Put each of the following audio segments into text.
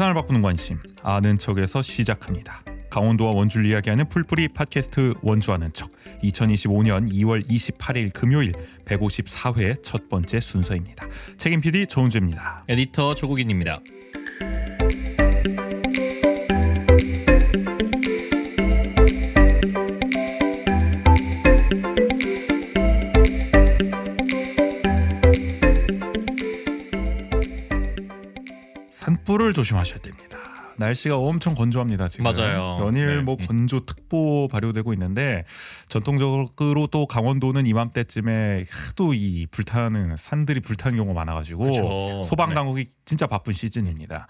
세상을 바꾸는 관심 아는 척에서 시작합니다. 강원도와 원주를 이야기하는 풀뿌리 팟캐스트 원주 아는 척 2025년 2월 28일 금요일 154회 첫 번째 순서입니다. 책임 PD 정은주입니다. 에디터 조국인입니다. 산불을 조심하셔야 됩니다. 날씨가 엄청 건조합니다. 지금 맞아요. 연일 네. 건조 특보 발효되고 있는데 전통적으로 또 강원도는 이맘때쯤에 또 이 불타는 산들이 불타는 경우가 많아가지고 그쵸. 소방 당국이 진짜 바쁜 시즌입니다.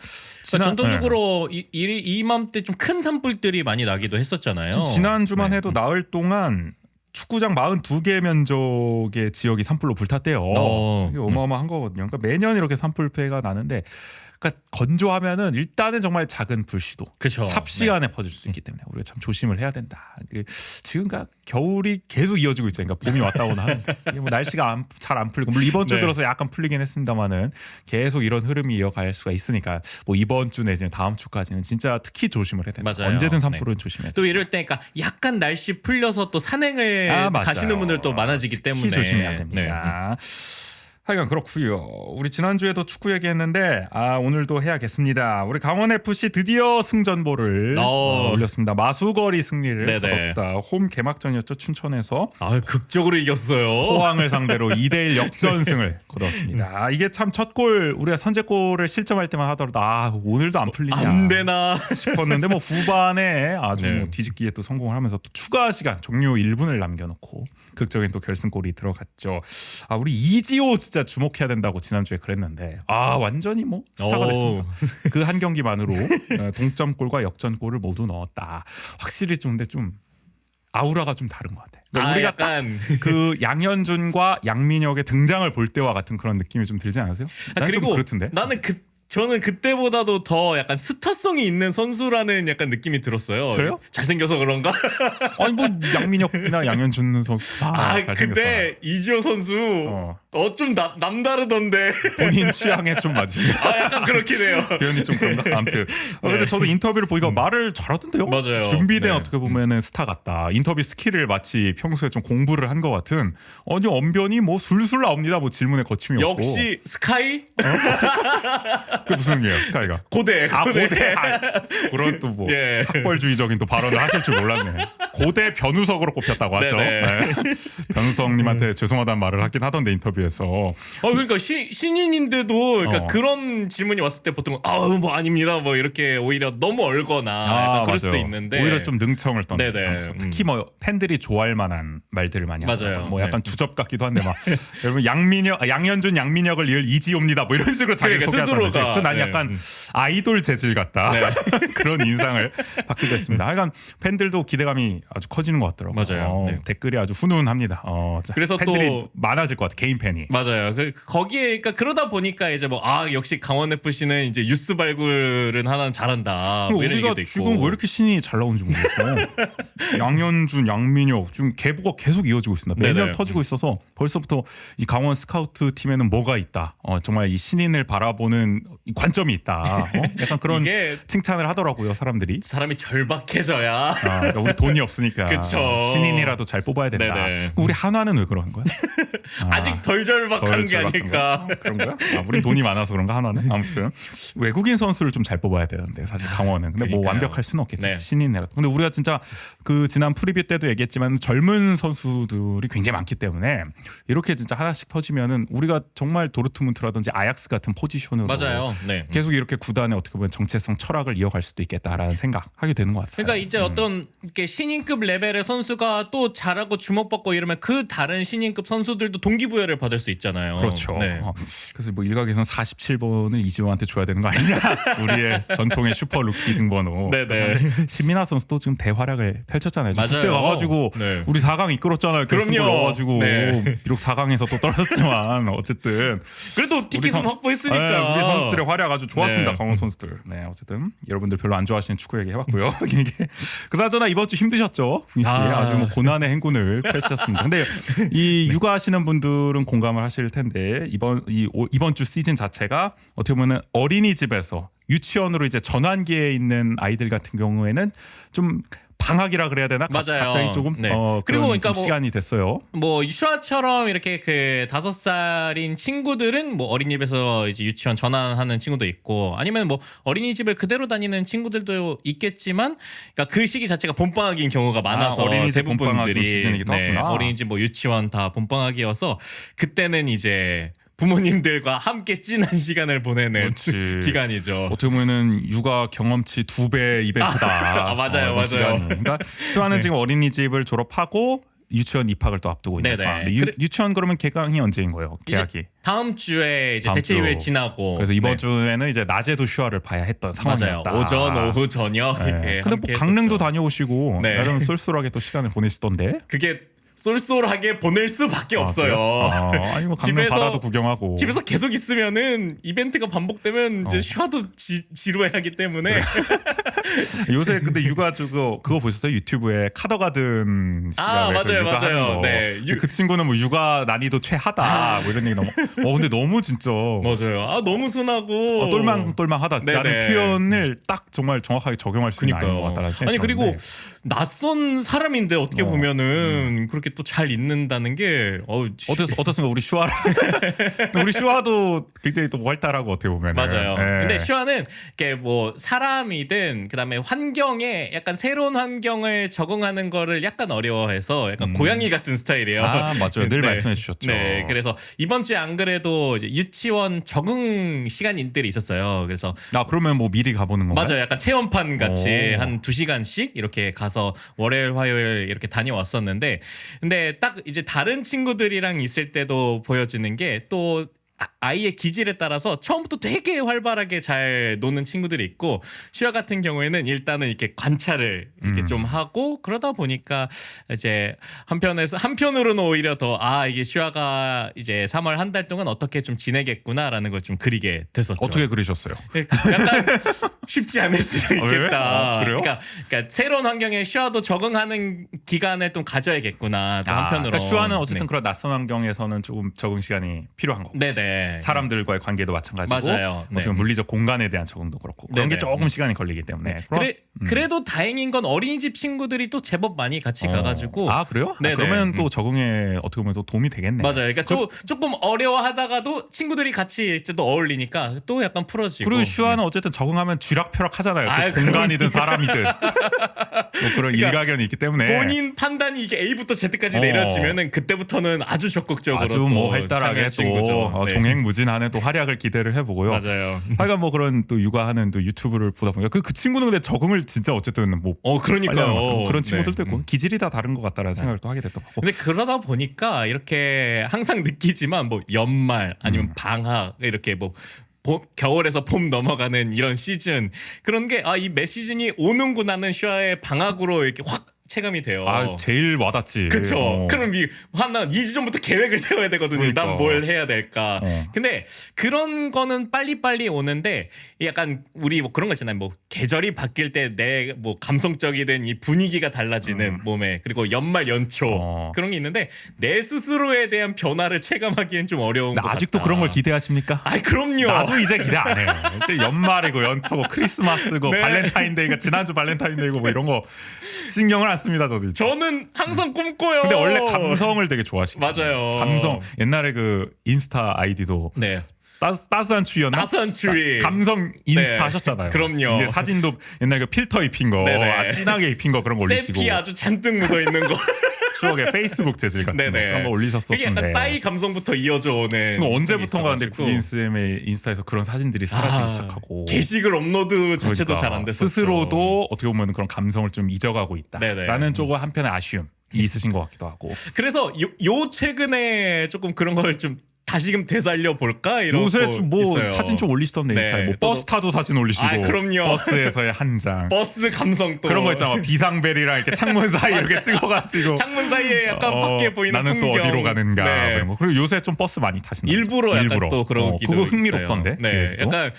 그러니까 전통적으로 이맘때 좀 큰 산불들이 많이 나기도 했었잖아요. 지난주만 해도 나흘 동안 축구장 42개 면적의 지역이 산불로 불탔대요. 이게 어마어마한 거거든요. 그러니까 매년 이렇게 산불 피해가 나는데 그러니까 건조하면은 일단은 정말 작은 불씨도 그쵸. 삽시간에 퍼질 수 있기 때문에 우리가 참 조심을 해야 된다. 지금 겨울이 계속 이어지고 있죠. 그러니까 봄이 왔다고는 하는데 이게 뭐 날씨가 잘 안 풀리고 물론 이번 주 들어서 약간 풀리긴 했습니다만은 계속 이런 흐름이 이어갈 수가 있으니까 뭐 이번 주 내지는 다음 주까지는 진짜 특히 조심을 해야 된다. 맞아요. 언제든 산불은 조심해야 또 이럴 때 그러니까 약간 날씨 풀려서 또 산행을 가시는 분들 또 많아지기 때문에 특히 조심해야 됩니다. 하여간 그렇고요. 우리 지난주에도 축구 얘기했는데 오늘도 해야겠습니다. 우리 강원FC 드디어 승전보를 올렸습니다. 마수거리 승리를 거뒀다. 홈 개막전이었죠. 춘천에서 극적으로 이겼어요. 포항을 상대로 2대1 역전승을 거뒀습니다. 이게 참 첫 골 우리가 선제골을 실점할 때만 하더라도 오늘도 안 풀리냐 안 되나 싶었는데 뭐 후반에 아주 뭐 뒤집기에 또 성공을 하면서 또 추가 시간 종료 1분을 남겨놓고 극적인 또 결승골이 들어갔죠. 우리 이지호 진짜 주목해야 된다고 지난주에 그랬는데 완전히 뭐 스타가 됐습니다. 그 한 경기만으로 동점골과 역전골을 모두 넣었다. 확실히 좀 근데 좀 아우라가 좀 다른 것 같아. 그러니까 우리가 약간 그 양현준과 양민혁의 등장을 볼 때와 같은 그런 느낌이 좀 들지 않으세요? 그리고 좀 그렇던데. 저는 그때보다도 더 약간 스타성이 있는 선수라는 약간 느낌이 들었어요. 그래요? 잘생겨서 그런가? 아니 뭐 양민혁이나 양현준 선수 근데 이지호 선수 좀 남다르던데 본인 취향에 좀 맞으시네. 약간 그렇긴 해요. 표현이 좀 그런가? 아무튼 근데 저도 인터뷰를 보니까 말을 잘하던데요. 맞아요. 준비된 어떻게 보면은 스타 같다. 인터뷰 스킬을 마치 평소에 좀 공부를 한 것 같은 언변이 뭐 술술 나옵니다. 뭐 질문에 거침이 없고. 역시 스카이? 그 무슨 의미예요, 스카이가? 고대. 그런 또 뭐 학벌주의적인 또 발언을 하실 줄 몰랐네. 고대 변우석으로 꼽혔다고 하죠. 네. 변우석님한테 죄송하다는 말을 하긴 하던데 인터뷰에서. 그러니까 신인인데도 그러니까 그런 질문이 왔을 때 보통 뭐 아닙니다. 뭐 이렇게 오히려 너무 얼거나 약간 그럴 수도 있는데 오히려 좀 능청을 떠는. 특히 뭐 팬들이 좋아할 만한 말들을 많이 하죠. 뭐 약간 주접 같기도 한데 막 여러분 양현준 양민혁을 이을 이지호입니다. 뭐 이런 식으로 자기 스스로가. 난 약간 아이돌 재질 같다. 그런 인상을 받기도 했습니다. 하여간 팬들도 기대감이 아주 커지는 것 같더라고요. 맞아요. 댓글이 아주 훈훈합니다. 그래서 팬들이 또 많아질 것 같아. 개인 팬이. 맞아요. 거기에 그러니까 그러다 보니까 이제 뭐 역시 강원 FC는 이제 뉴스 발굴은 하나 잘한다. 뭐 이런 우리가 얘기도 있고. 지금 왜 이렇게 신이 잘 나오는지 모르겠어. 양현준, 양민혁 지금 계보가 계속 이어지고 있습니다. 매년 터지고 있어서 벌써부터 이 강원 스카우트 팀에는 뭐가 있다. 정말 이 신인을 바라보는 관점이 있다. 약간 그런 칭찬을 하더라고요, 사람들이. 사람이 절박해져야. 그러니까 우리 돈이 없으니까 그쵸. 신인이라도 잘 뽑아야 된다. 우리 한화는 왜 그런 거야? 아직 덜 절박한 게 아닐까. 그런 거야? 우린 돈이 많아서 그런가 한화는? 아무튼 외국인 선수를 좀 잘 뽑아야 되는데 사실 강원은. 근데 뭐 완벽할 수는 없겠죠. 신인이라도. 근데 우리가 진짜 그 지난 프리뷰 때도 얘기했지만 젊은 선수들이 굉장히 많기 때문에 이렇게 진짜 하나씩 터지면은 우리가 정말 도르트문트라든지 아약스 같은 포지션으로 맞아요. 계속 이렇게 구단의 어떻게 보면 정체성 철학을 이어갈 수도 있겠다라는 생각하게 되는 것 같아요. 그러니까 이제 어떤 이렇게 신인급 레벨의 선수가 또 잘하고 주목받고 이러면 그 다른 신인급 선수들도 동기부여를 받을 수 있잖아요. 그렇죠. 그래서 뭐 일각에서는 47번을 이지호한테 줘야 되는 거 아니냐. 우리의 전통의 슈퍼 루키 등번호. 신민아 선수도 지금 대활약을 펼쳤잖아요. 그때 와가지고 우리 4강 이끌었잖아요. 결승골 넣어가지고 비록 4강에서 또 떨어졌지만 어쨌든 그래도 티켓은 확보했으니까. 우리 선수들의 활약 아주 좋았습니다. 강원 선수들. 어쨌든 여러분들 별로 안 좋아하시는 축구 얘기 해봤고요. 그나저나 이번 주 힘드셨죠? 아주 뭐 고난의 행군을 펼치셨습니다. 근데 이 육아하시는 분들은 공감을 하실 텐데 이번 주 시즌 자체가 어떻게 보면 어린이집에서 유치원으로 이제 전환기에 있는 아이들 같은 경우에는 좀 방학이라 그래야 되나? 맞아요. 갑자기 조금 네. 그리고 그리고 그러니까 뭐 시간이 됐어요. 뭐 슈아처럼 이렇게 그 5살인 친구들은 뭐 어린이집에서 이제 유치원 전환하는 친구도 있고 아니면 뭐 어린이집을 그대로 다니는 친구들도 있겠지만 그러니까 그 시기 자체가 봄방학인 경우가 많아서 어린이집 봄방학 대부분들이 시즌이기도 하구나. 어린이집 뭐 유치원 다 봄방학이어서 그때는 이제 부모님들과 함께 찐한 시간을 보내는 그렇지. 기간이죠. 어떻게 보면은 육아 경험치 2배 이벤트다. 맞아요, 이번 맞아요. 기간이. 그러니까 슈아는 네. 지금 어린이집을 졸업하고 유치원 입학을 또 앞두고 있는 네네. 상황인데 그래- 유치원 그러면 개강이 언제인 거예요? 계약이. 다음 주에 이제 다음 대체 주. 휴일 지나고 그래서 이번 네. 주에는 이제 낮에도 슈아를 봐야 했던 맞아요. 상황이었다. 오전, 오후, 저녁 네. 이렇게. 근데 뭐 함께 강릉도 했었죠. 다녀오시고 네. 나름 쏠쏠하게 또 시간을 보내시던데. 그게 쏠쏠하게 보낼 수밖에 없어요. 그래요? 아니 뭐 강릉 집에서- 바다도 구경하고. 집에서 계속 있으면은 이벤트가 반복되면 이제 슈아도 지루해하기 때문에 요새 근데 육아주 그거 보셨어요? 유튜브에 카더가든 씨가 아, 왜 그 맞아요, 육아하는 맞아요. 거. 네. 근데 그 친구는 뭐 육아 난이도 최하다 뭐 이런 얘기 너무. 근데 너무 진짜 맞아요. 아 너무 순하고 똘망똘망하다. 네네. 라는 표현을 딱 정말 정확하게 적용할 수 있는 아이인 것 같다는 생각이 아니 그리고 들었는데. 낯선 사람인데 어떻게 보면은 그렇게 또 잘 있는다는 게 어떻습니까? 우리 슈아랑 우리 슈아도 굉장히 또 활달하고 어떻게 보면 맞아요. 근데 슈아는 이렇게 뭐 사람이든 그다음에 환경에 약간 새로운 환경을 적응하는 거를 약간 어려워해서 약간 고양이 같은 스타일이에요. 아 맞아요. 늘 네. 말씀해 주셨죠. 네, 그래서 이번 주에 안 그래도 이제 유치원 적응 시간들이 있었어요. 그래서 그러면 뭐 미리 가보는 건가요? 맞아요. 약간 체험판 같이 오. 한 2시간씩 이렇게 가서 월요일, 화요일 이렇게 다녀왔었는데 근데 딱 이제 다른 친구들이랑 있을 때도 보여지는 게 또 아이의 기질에 따라서 처음부터 되게 활발하게 잘 노는 친구들이 있고 슈아 같은 경우에는 일단은 이렇게 관찰을 이렇게 좀 하고 그러다 보니까 이제 한편으로는 오히려 더 이게 슈아가 이제 3월 한 달 동안 어떻게 좀 지내겠구나라는 걸 좀 그리게 됐었죠. 어떻게 그리셨어요? 약간 쉽지 않을 수도 왜? 있겠다. 그래요? 그러니까 새로운 환경에 슈아도 적응하는 기간을 좀 가져야겠구나. 또 한편으로. 그러니까 슈아는 어쨌든 네. 그런 낯선 환경에서는 조금 적응 시간이 필요한 거고. 네네. 사람들과의 관계도 마찬가지고 맞아요. 네. 어떻게 보면 물리적 공간에 대한 적응도 그렇고 그런 게 네네. 조금 시간이 걸리기 때문에 그래도 다행인 건 어린이집 친구들이 또 제법 많이 같이 가가지고 그래요? 네네. 그러면 또 적응에 어떻게 보면 또 도움이 되겠네. 맞아요. 그러니까 조금 어려워하다가도 친구들이 같이 이제 또 어울리니까 또 약간 풀어지고. 그리고 슈아는 어쨌든 적응하면 쥐락펴락 하잖아요. 아, 그 공간이든 사람이든 뭐 그런 일가견이 있기 때문에 본인 판단이 이게 A부터 Z까지 내려지면은 그때부터는 아주 적극적으로 아주 또 뭐 활달하게 참여한 친구죠. 또 네. 종횡무진하는 또 활약을 기대를 해보고요. 맞아요. 하여간 뭐 그런 또 육아하는 또 유튜브를 보다 보니까 그 친구는 근데 적응을 진짜 어쨌든 뭐 그러니까요. 빨리 하는 것 같아요. 그런 친구들도 네. 있고 기질이 다 다른 것 같다라는 생각을 또 하게 됐던 거고. 근데 그러다 보니까 이렇게 항상 느끼지만 뭐 연말 아니면 방학 이렇게 뭐 겨울에서 봄 넘어가는 이런 시즌 그런 게 이 매 시즌이 오는구나는 슈아의 방학으로 이렇게 확 체감이 돼요. 제일 와닿지. 그쵸. 그럼 한 2주 전부터 계획을 세워야 되거든요. 그러니까. 난 뭘 해야 될까. 어. 근데 그런 거는 빨리빨리 오는데 약간 우리 뭐 그런 거 있잖아요. 뭐 계절이 바뀔 때 내 뭐 감성적이든 이 분위기가 달라지는 몸에 그리고 연말 연초 그런 게 있는데 내 스스로에 대한 변화를 체감하기엔 좀 어려운 것 같다. 아직도 그런 걸 기대하십니까? 그럼요. 나도 이제 기대 안 해요. 이제 연말이고 연초고 크리스마스고 네. 발렌타인데이가 지난주 발렌타인데이고 뭐 이런 거 신경을 안 씁니다. 저도. 저는 항상 꿈꿔요. 근데 원래 감성을 되게 좋아하시거든요. 맞아요. 감성. 옛날에 그 인스타 아이디도 네. 따스한 추위였나? 따스한 추위. 감성 인스타 네. 하셨잖아요. 그럼요. 이제 사진도 옛날 그 필터 입힌 거, 네네. 진하게 입힌 거 그런 거 올리시고. 세피 아주 잔뜩 묻어 있는 거. 추억의 페이스북 재질 같은 거 네네. 그런 거 그게 올리셨었는데. 약간 싸이 감성부터 이어져 오는. 그럼 언제부턴가 근데 있어가지고. 구인쌤의 인스타에서 그런 사진들이 사라지기 시작하고 게시글 업로드 자체도 그러니까 잘 안 됐었죠. 스스로도 어떻게 보면 그런 감성을 좀 잊어가고 네네. 있다라는 조금 한편의 아쉬움이 있으신 것 같기도 하고. 그래서 요 최근에 조금 그런 걸 좀 다시금 되살려 볼까 이런 요새 거 좀 뭐 있어요. 사진 좀 올리시던데 네, 인스타에 뭐 또- 버스 타도 사진 올리시고 그럼요. 버스에서의 한 장 버스 감성 또 그런 거 있잖아 비상벨이랑 이렇게 창문 사이 이렇게 맞아요. 찍어가지고 창문 사이에 약간 밖에 보이는 나는 풍경. 또 어디로 가는가 네. 그런 거. 그리고 요새 좀 버스 많이 타시는 일부러 약간 또 그러기도 그거 있어요. 흥미롭던데. 네, 그래도. 약간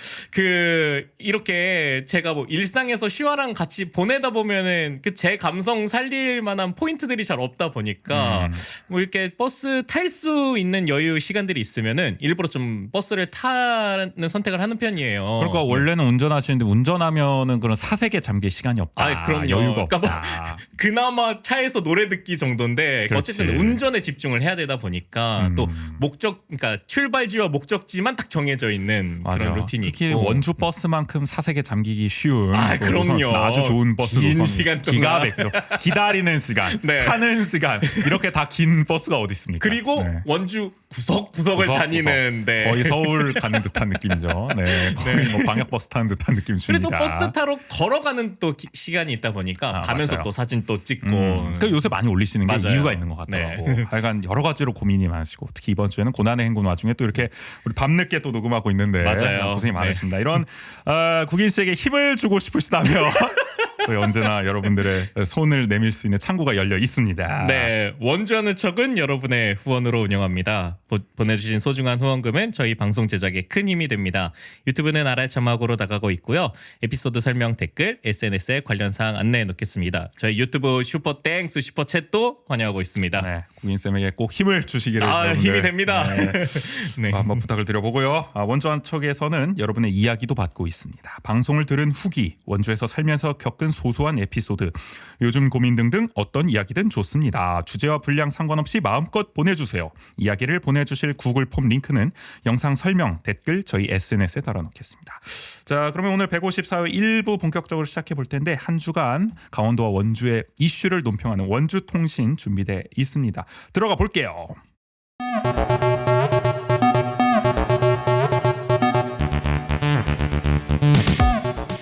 이렇게 제가 뭐 일상에서 슈아랑 같이 보내다 보면은 그 제 감성 살릴 만한 포인트들이 잘 없다 보니까 뭐 이렇게 버스 탈 수 있는 여유 시간들이 분들이 있으면은 일부러 좀 버스를 타는 선택을 하는 편이에요. 그러니까 원래는 운전하시는데 운전하면은 그런 사색에 잠길 시간이 없다. 아, 그럼요. 여유가 없다. 그러니까 그나마 차에서 노래 듣기 정도인데 그렇지. 어쨌든 운전에 집중을 해야 되다 보니까 또 그러니까 출발지와 목적지만 딱 정해져 있는 맞아. 그런 루틴이 특히 있고. 원주 버스만큼 사색에 잠기기 쉬운 아, 또 그럼요. 노선, 아주 좋은 버스 긴 노선 시간 동안. 기가 막히죠. 기다리는 시간, 네. 타는 시간 이렇게 다 긴 버스가 어디 있습니까? 그리고 네. 원주 구석구석을 구석, 다니는 데 거의 서울 가는 듯한 느낌이죠. 네, 거의 뭐 광역버스 타는 듯한 느낌 줍니다. 그래도 버스 타러 걸어가는 또 시간이 있다 보니까 가면서 맞아요. 또 사진 또 찍고. 그러니까 요새 많이 올리시는 게 맞아요. 이유가 있는 것 같더라고. 네. 하여간 여러 가지로 고민이 많으시고 특히 이번 주에는 고난의 행군 와중에 또 이렇게 우리 밤늦게 또 녹음하고 있는데 맞아요. 고생이 네. 많으십니다. 이런 국인 씨에게 힘을 주고 싶으시다면 저희 언제나 여러분들의 손을 내밀 수 있는 창구가 열려 있습니다. 네, 원주하는 척은 여러분의 후원으로 운영합니다. 보내주신 소중한 후원금은 저희 방송 제작에 큰 힘이 됩니다. 유튜브는 아라의 자막으로 나가고 있고요. 에피소드 설명 댓글, SNS에 관련 사항 안내해 놓겠습니다. 저희 유튜브 슈퍼땡스 슈퍼챗도 환영하고 있습니다. 네, 국인쌤에게 꼭 힘을 주시기를 여러분들, 힘이 됩니다. 네, 네. 한번 부탁을 드려보고요. 원주한 척에서는 여러분의 이야기도 받고 있습니다. 방송을 들은 후기, 원주에서 살면서 겪은 소소한 에피소드, 요즘 고민 등등 어떤 이야기든 좋습니다. 주제와 분량 상관없이 마음껏 보내주세요. 이야기를 보내주실 구글 폼 링크는 영상 설명, 댓글 저희 SNS에 달아놓겠습니다. 자, 그러면 오늘 154회 1부 본격적으로 시작해 볼 텐데 한 주간 강원도와 원주의 이슈를 논평하는 원주통신 준비돼 있습니다. 들어가 볼게요.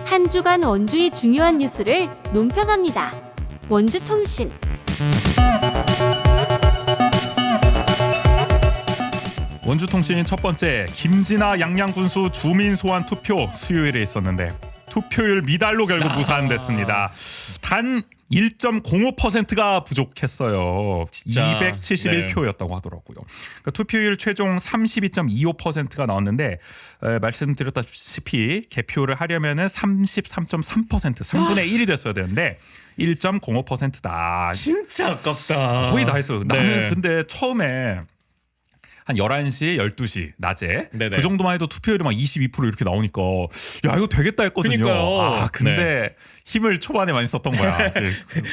한 주간 원주의 중요한 뉴스를 논평합니다. 원주통신. 원주통신 첫 번째, 김진아 양양군수 주민 소환 투표 수요일에 있었는데 투표율 미달로 결국 무산됐습니다. 단 1.05%가 부족했어요. 진짜, 271표였다고 하더라고요. 그러니까 투표율 최종 32.25%가 나왔는데 말씀드렸다시피 개표를 하려면은 33.3% 3분의 1이 됐어야 되는데 1.05%다. 진짜 아깝다. 거의 다 했어요. 나는 네. 근데 처음에 한 11시, 12시 낮에 네네. 그 정도만 해도 투표율이 막 22% 이렇게 나오니까 야 이거 되겠다 했거든요. 그러니까요. 아 근데 힘을 초반에 많이 썼던 거야.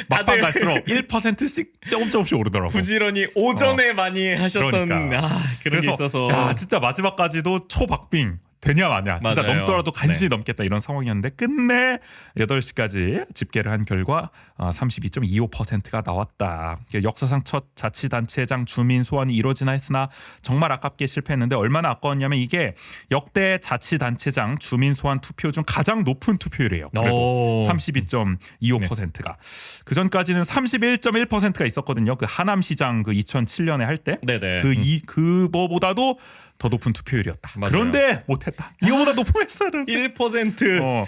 막판 갈수록 1%씩 조금씩 오르더라고. 부지런히 오전에 많이 하셨던 그러니까. 그런 게 있어서 야 진짜 마지막까지도 초박빙 되냐 마냐 진짜 맞아요. 넘더라도 간신히 네. 넘겠다 이런 상황이었는데 끝내 8시까지 집계를 한 결과 32.25%가 나왔다. 역사상 첫 자치단체장 주민 소환이 이루어지나 했으나 정말 아깝게 실패했는데 얼마나 아까웠냐면 이게 역대 자치단체장 주민 소환 투표 중 가장 높은 투표율이에요. 그래도 32.25%가 그 전까지는 31.1%가 있었거든요. 그 하남시장 그 2007년에 할 때 네네. 그거보다도 더 높은 투표율이었다. 맞아요. 그런데 못했다. 이거보다 높으면 했어야 되는데. 1%.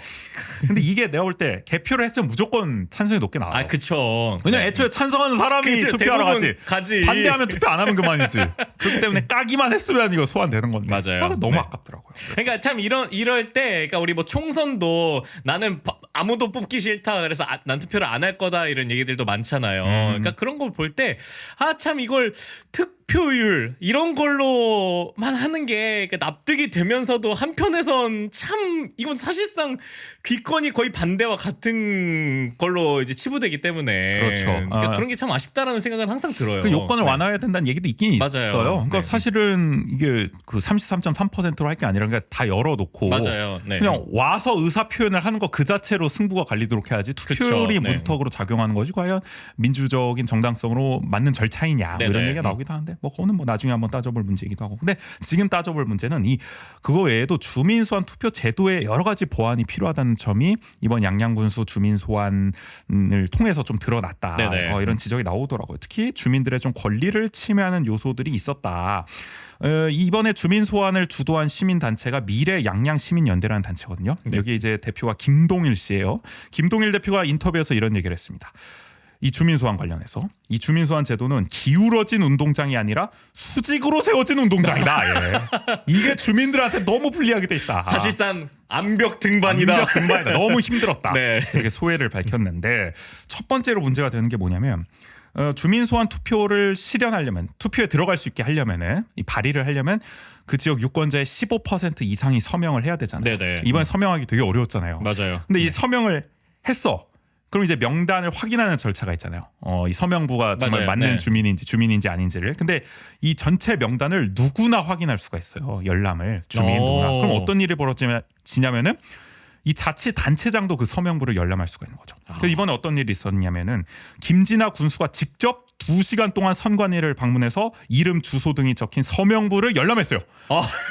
근데 이게 내가 볼 때 개표를 했으면 무조건 찬성이 높게 나와요. 아 그쵸. 왜냐면 네. 애초에 찬성하는 사람이 그치, 투표하러 대부분 가지. 반대하면 투표 안 하면 그만이지. 그렇기 때문에 까기만 했으면 이거 소환되는 건데. 맞아요. 아, 너무 네. 아깝더라고요. 그래서. 그러니까 참 이럴 때 그러니까 우리 뭐 총선도 나는 아무도 뽑기 싫다 그래서 난 투표를 안 할 거다 이런 얘기들도 많잖아요. 그러니까 그런 걸 볼 때 아 참 이걸 투표율 이런 걸로만 하는 게 납득이 되면서도 한편에선 참 이건 사실상 귀권이 거의 반대와 같은 걸로 이제 치부되기 때문에 그렇죠. 그러니까 그런 게 참 아쉽다라는 생각은 항상 들어요. 그 요건을 네. 완화해야 된다는 얘기도 있긴 맞아요. 있어요. 그러니까 네. 사실은 이게 그 33.3%로 할 게 아니라 그냥 다 열어놓고 맞아요. 네. 그냥 와서 의사 표현을 하는 거 그 자체로 승부가 갈리도록 해야지 투표율이 그쵸. 네. 무턱으로 작용하는 것이 과연 민주적인 정당성으로 맞는 절차이냐 뭐 이런 네네. 얘기가 나오기도 하는데 뭐 그거는 뭐 나중에 한번 따져볼 문제이기도 하고 근데 지금 따져볼 문제는 이 그거 외에도 주민 소환 투표 제도에 여러 가지 보완이 필요하다는 점이 이번 양양군수 주민 소환을 통해서 좀 드러났다. 네네. 이런 지적이 나오더라고요. 특히 주민들의 좀 권리를 침해하는 요소들이 있었다. 이번에 주민 소환을 주도한 시민 단체가 미래 양양 시민연대라는 단체거든요. 네. 여기 이제 대표가 김동일 씨예요. 김동일 대표가 인터뷰에서 이런 얘기를 했습니다. 이 주민 소환 관련해서 이 주민 소환 제도는 기울어진 운동장이 아니라 수직으로 세워진 운동장이다. 예. 이게 주민들한테 너무 불리하게 돼 있다. 사실상 암벽 등반이다. 암벽 등반이다. 너무 힘들었다. 네. 이렇게 소회를 밝혔는데 첫 번째로 문제가 되는 게 뭐냐면 주민 소환 투표를 실현하려면 투표에 들어갈 수 있게 하려면은 이 발의를 하려면 그 지역 유권자의 15% 이상이 서명을 해야 되잖아요. 네네. 이번에 서명하기 되게 어려웠잖아요. 맞아요. 근데 이 서명을 했어. 그럼 이제 명단을 확인하는 절차가 있잖아요. 이 서명부가 정말 맞아요. 맞는 네. 주민인지 아닌지를. 근데 이 전체 명단을 누구나 확인할 수가 있어요. 열람을 주민 누구나. 그럼 어떤 일이 벌어지냐면은 이 자치단체장도 그 서명부를 열람할 수가 있는 거죠. 그래서 이번에 어떤 일이 있었냐면은 김진아 군수가 직접 2시간 동안 선관위를 방문해서 이름, 주소 등이 적힌 서명부를 열람했어요.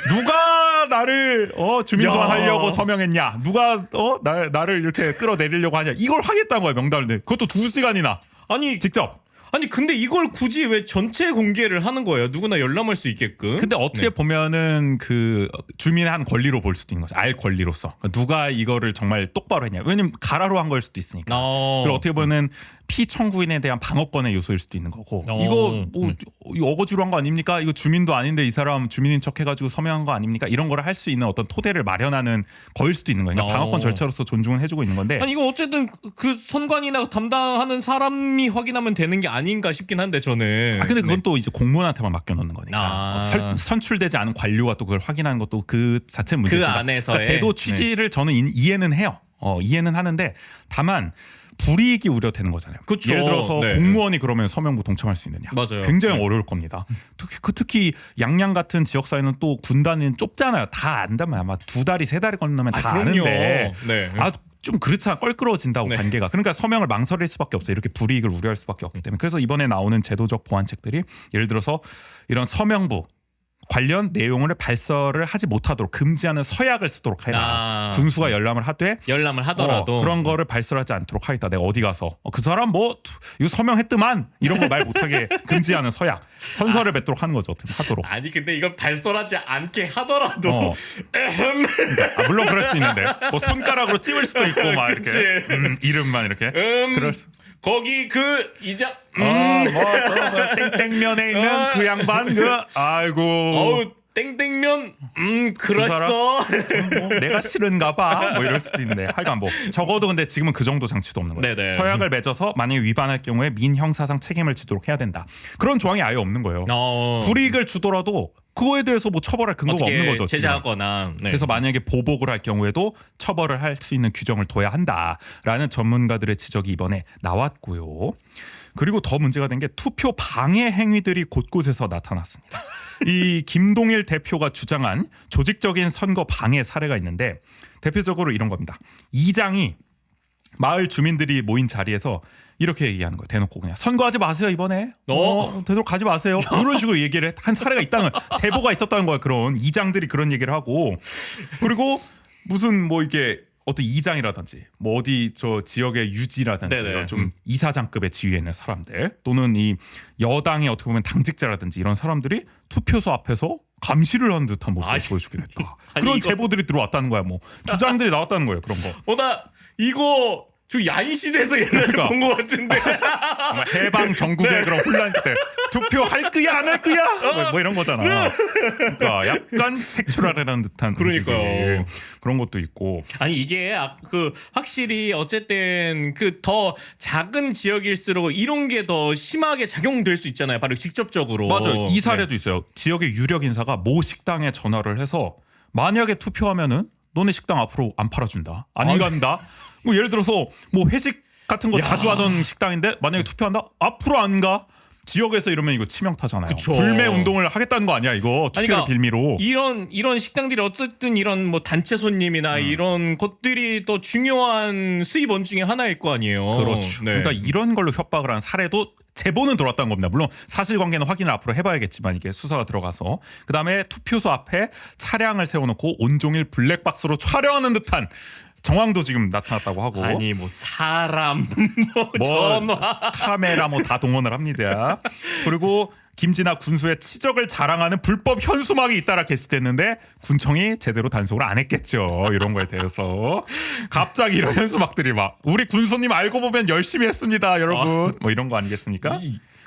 누가 나를 주민 소환하려고 서명했냐? 누가 나를 이렇게 끌어내리려고 하냐? 이걸 하겠다는 거예요, 명단을. 그것도 2시간이나 아니 직접. 아니 근데 이걸 굳이 왜 전체 공개를 하는 거예요? 누구나 열람할 수 있게끔. 근데 어떻게 보면은 그 주민의 한 권리로 볼 수도 있는 거죠. 알 권리로서. 누가 이거를 정말 똑바로 했냐. 왜냐면 가라로 한 걸 수도 있으니까. 그리고 어떻게 보면 피청구인에 대한 방어권의 요소일 수도 있는 거고. 이거 뭐 이거 어거지로 한 거 아닙니까? 이거 주민도 아닌데 이 사람 주민인 척 해가지고 서명한 거 아닙니까? 이런 거를 할 수 있는 어떤 토대를 마련하는 거일 수도 있는 거예요. 그러니까 방어권 절차로서 존중을 해주고 있는 건데. 아니 이거 어쨌든 그 선관위나 담당하는 사람이 확인하면 되는 게 아닌가 싶긴 한데 저는. 근데 그건 또 이제 공무원한테만 맡겨놓는 거니까 선출되지 않은 관료가 또 그걸 확인하는 것도 그 자체 문제죠. 그 안에서의 그러니까 제도 취지를 저는 이해는 해요. 이해는 하는데 다만 불이익이 우려되는 거잖아요. 그쵸. 예를 들어서 네. 공무원이 그러면 서명부 동참할 수 있느냐. 맞아요. 굉장히 어려울 겁니다. 특히 양양 같은 지역사회는 또 군단은 좁잖아요. 다 안다면 아마 2달이 3달이 걸리면 다 그럼요. 아는데 네. 좀 그렇잖아. 껄끄러워진다고 네. 관계가. 그러니까 서명을 망설일 수밖에 없어요. 이렇게 불이익을 우려할 수밖에 없기 때문에. 그래서 이번에 나오는 제도적 보완책들이 예를 들어서 이런 서명부 관련 내용을 발설을 하지 못하도록 금지하는 서약을 쓰도록 해라. 군수가 열람을 하더라도 그런 거를 발설하지 않도록 하겠다. 내가 어디 가서 그 사람 뭐 이거 서명했더만 이런 거 말 못하게 금지하는 서약 선서를 맺도록 하는 거죠. 하도록. 아니 근데 이걸 발설하지 않게 하더라도 물론 그럴 수 있는데 뭐 손가락으로 찝을 수도 있고 막 이렇게 이름만 이렇게 거기 그 이자 땡땡면에 있는 그 양반 아이고 어우 땡땡면 그랬어. 내가 싫은가 봐. 뭐 이럴 수도 있는데 하여간 뭐 적어도 근데 지금은 그 정도 장치도 없는 거예요. 네네. 서약을 맺어서 만약에 위반할 경우에 민형사상 책임을 지도록 해야 된다. 그런 조항이 아예 없는 거예요. 불이익을 주더라도 그거에 대해서 뭐 처벌할 근거가 없는 거죠. 제재하거나. 네. 그래서 만약에 보복을 할 경우에도 처벌을 할 수 있는 규정을 둬야 한다라는 전문가들의 지적이 이번에 나왔고요. 그리고 더 문제가 된 게 투표 방해 행위들이 곳곳에서 나타났습니다. 이 김동일 대표가 주장한 조직적인 선거 방해 사례가 있는데 대표적으로 이런 겁니다. 이장이 마을 주민들이 모인 자리에서 이렇게 얘기하는 거예요. 대놓고 그냥 선거하지 마세요 이번에. 되도록 가지 마세요. 이런 식으로 얘기를 한 사례가 있다는 거예요. 제보가 있었다는 거예요. 그런 이장들이 그런 얘기를 하고 그리고 무슨 뭐 이게 어떤 이장이라든지 뭐 어디 저 지역의 유지라든지 이런 좀 이사장급의 지위에 있는 사람들 또는 이 여당의 어떻게 보면 당직자라든지 이런 사람들이 투표소 앞에서 감시를 하는 듯한 모습을 보여주게 됐다. 그런 제보들이 들어왔다는 거야. 뭐 주장들이 나왔다는 거예요. 그런 거. 나 이거 저 야인시대에서 옛날에 본 것 같은데. 정말 해방 전국의 그런 혼란 때 투표할 거야 안 할 거야 뭐 이런 거잖아. 그러니까 약간 색출하려는 듯한 그러니까요. 그런 것도 있고. 아니 이게 그 확실히 어쨌든 그 더 작은 지역일수록 이런 게 더 심하게 작용될 수 있잖아요. 바로 직접적으로. 맞아요. 이 사례도 있어요. 지역의 유력 인사가 모 식당에 전화를 해서 만약에 투표하면은 너네 식당 앞으로 안 팔아준다. 안 간다. 뭐 예를 들어서 뭐 회식 같은 거 자주 하던 식당인데 만약에 투표한다? 앞으로 안 가? 지역에서 이러면 이거 치명타잖아요. 그쵸. 불매 운동을 하겠다는 거 아니야 이거 투표를 그러니까 빌미로. 이런 식당들이 어쨌든 이런 뭐 단체 손님이나 이런 것들이 또 중요한 수입원 중에 하나일 거 아니에요. 그렇죠. 네. 그러니까 이런 걸로 협박을 한 사례도 제보는 들어왔다는 겁니다. 물론 사실관계는 확인을 앞으로 해봐야겠지만 이게 수사가 들어가서 그다음에 투표소 앞에 차량을 세워놓고 온종일 블랙박스로 촬영하는 듯한 정황도 지금 나타났다고 하고. 아니 뭐 사람 뭐 전화 카메라 뭐 다 동원을 합니다. 그리고 김진아 군수의 치적을 자랑하는 불법 현수막이 잇따라 게시됐는데 군청이 제대로 단속을 안 했겠죠. 이런 거에 대해서 갑자기 이런 현수막들이 막 우리 군수님 알고 보면 열심히 했습니다 여러분 뭐 이런 거 아니겠습니까?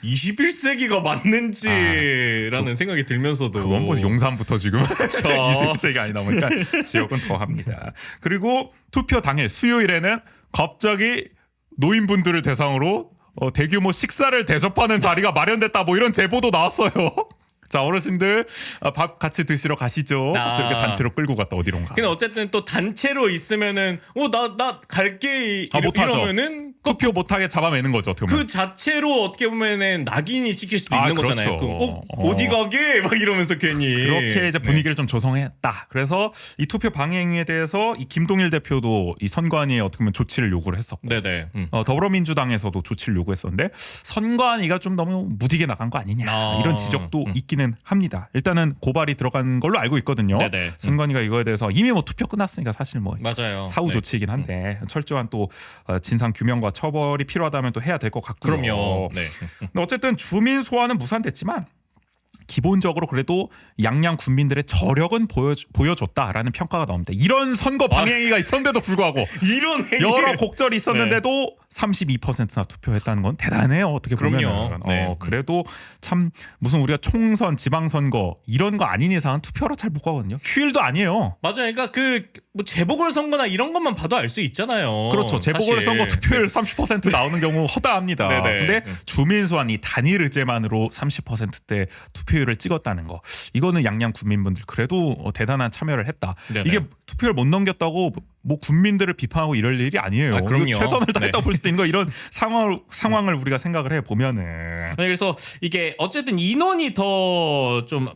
21세기가 맞는지라는 생각이 들면서도 그건 뭐 용산부터 지금 20세기가 아니다 보니까 지역은 더 합니다. 그리고 투표 당일 수요일에는 갑자기 노인분들을 대상으로 대규모 식사를 대접하는 자리가 마련됐다 뭐 이런 제보도 나왔어요. 자, 어르신들 밥 같이 드시러 가시죠. 이렇게 단체로 끌고 갔다 어디론가. 근데 어쨌든 또 단체로 있으면은 나 갈게 못하죠. 이러면은 투표 못하게 잡아매는 거죠. 어떻게 보면. 그 자체로 어떻게 보면은 낙인이 찍힐 수도 있는 그렇죠. 거잖아요. 어디 가게 막 이러면서 괜히 그렇게 이제 분위기를 좀 조성했다. 그래서 이 투표 방해에 대해서 이 김동일 대표도 이 선관위에 어떻게 보면 조치를 요구를 했었고, 네네. 더불어민주당에서도 조치를 요구했었는데 선관위가 좀 너무 무디게 나간 거 아니냐 이런 지적도 있기는 합니다. 일단은 고발이 들어간 걸로 알고 있거든요. 네네. 선관위가 이거에 대해서 이미 뭐 투표 끝났으니까 사실 뭐 맞아요. 사후 네. 조치이긴 한데 철저한 또 진상 규명과 처벌이 필요하다면 또 해야 될 것 같고요. 그럼요. 네. 근데 어쨌든 주민 소환은 무산됐지만 기본적으로 그래도 양양 군민들의 저력은 보여줬다라는 평가가 나옵니다. 이런 선거 방해행위가 있었는데도 불구하고 이런 여러 곡절이 있었는데도 32%나 투표했다는 건 대단해요. 어떻게 보면 그럼요. 네. 그래도 참 무슨 우리가 총선, 지방선거 이런 거 아닌 이상은 투표로 잘 못 가거든요. 휴일도 아니에요. 맞아요. 그러니까 뭐 재보궐선거나 이런 것만 봐도 알 수 있잖아요. 그렇죠. 재보궐선거 사실. 투표율 30% 나오는 경우 허다합니다. 네네. 근데 주민소환 이 단일 의제만으로 30%대 투표율을 찍었다는 거. 이거는 양양 국민분들 그래도 대단한 참여를 했다. 네네. 이게 투표율 못 넘겼다고 뭐 국민들을 비판하고 이럴 일이 아니에요. 그럼요. 이거 최선을 다했다고 네. 볼 수도 있는 거 이런 상황을 우리가 생각을 해 보면은 그래서 이게 어쨌든 인원이 더 좀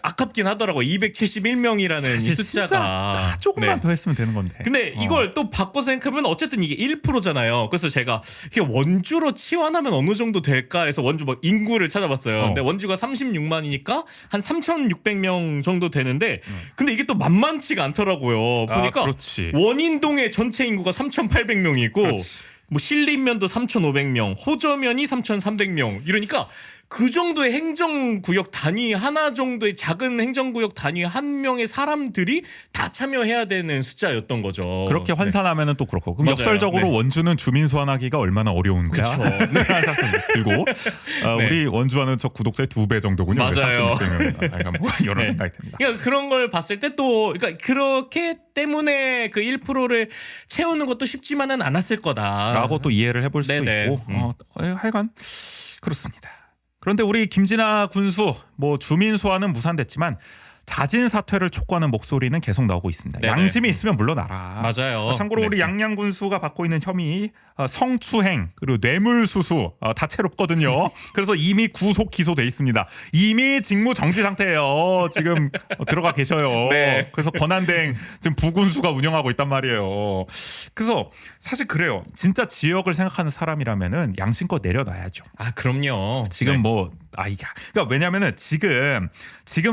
아깝긴 하더라고. 271명이라는 이 숫자가 조금만 네. 더 했으면 되는 건데. 근데 이걸 또 바꿔 생각하면 어쨌든 이게 1%잖아요. 그래서 제가 이게 원주로 치환하면 어느 정도 될까 해서 원주 막 인구를 찾아봤어요. 근데 원주가 36만이니까 한 3,600명 정도 되는데 근데 이게 또 만만치가 않더라고요. 보니까 그렇지. 원인동의 전체 인구가 3,800명이고 그렇지. 뭐 신림면도 3,500명, 호저면이 3,300명 이러니까 그 정도의 행정구역 단위 하나 정도의 작은 행정구역 단위 한 명의 사람들이 다 참여해야 되는 숫자였던 거죠. 그렇게 환산하면은 또 그렇고 그럼 맞아요. 역설적으로 네. 원주는 주민 소환하기가 얼마나 어려운 거야? 그쵸. 들고 네. 우리 원주와는 저 구독자의 2배 정도군요. 맞아요. 약간 뭐 이런 네. 생각이 듭니다. 그러니까 그런 걸 봤을 때 또 그러니까 그렇게 때문에 그 1%를 채우는 것도 쉽지만은 않았을 거다. 라고 또 이해를 해볼 수도 네네. 있고 하여간 그렇습니다. 그런데 우리 김진아 군수 뭐 주민 소환은 무산됐지만 자진 사퇴를 촉구하는 목소리는 계속 나오고 있습니다. 네네. 양심이 있으면 물러나라. 맞아요. 참고로 네. 우리 양양 군수가 받고 있는 혐의 성추행 그리고 뇌물수수 다채롭거든요. 그래서 이미 구속 기소돼 있습니다. 이미 직무 정지 상태예요. 지금 들어가 계셔요. 네. 그래서 권한대행 지금 부군수가 운영하고 있단 말이에요. 그래서 사실 그래요. 진짜 지역을 생각하는 사람이라면은 양심껏 내려놔야죠. 아 그럼요. 지금 네. 그러니까 왜냐면은 지금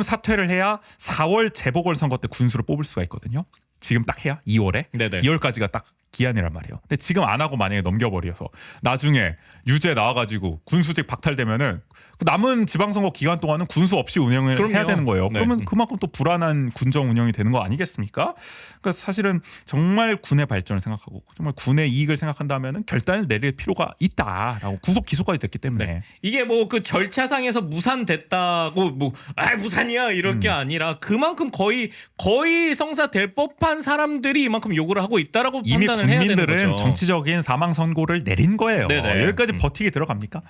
사퇴를 해야 4월 재보궐선거 때 군수를 뽑을 수가 있거든요. 지금 딱 해야 2월에 네네. 2월까지가 딱 기한이란 말이에요. 근데 지금 안 하고 만약에 넘겨버려서 나중에 유죄 나와가지고 군수직 박탈되면은 그 남은 지방선거 기간 동안은 군수 없이 운영을 그럼요. 해야 되는 거예요. 네. 그러면 그만큼 또 불안한 군정 운영이 되는 거 아니겠습니까? 그러니까 사실은 정말 군의 발전을 생각하고 정말 군의 이익을 생각한다면은 결단을 내릴 필요가 있다라고 구속 기소까지 됐기 때문에 네. 이게 뭐 그 절차상에서 무산됐다고 무산이야 이럴 게 아니라 그만큼 거의 성사될 법한 사람들이 이만큼 요구를 하고 있다라고 이미 판단을 해야 되는 국민들은 거죠. 정치적인 사망 선고를 내린 거예요. 네네. 여기까지 버티기 들어갑니까?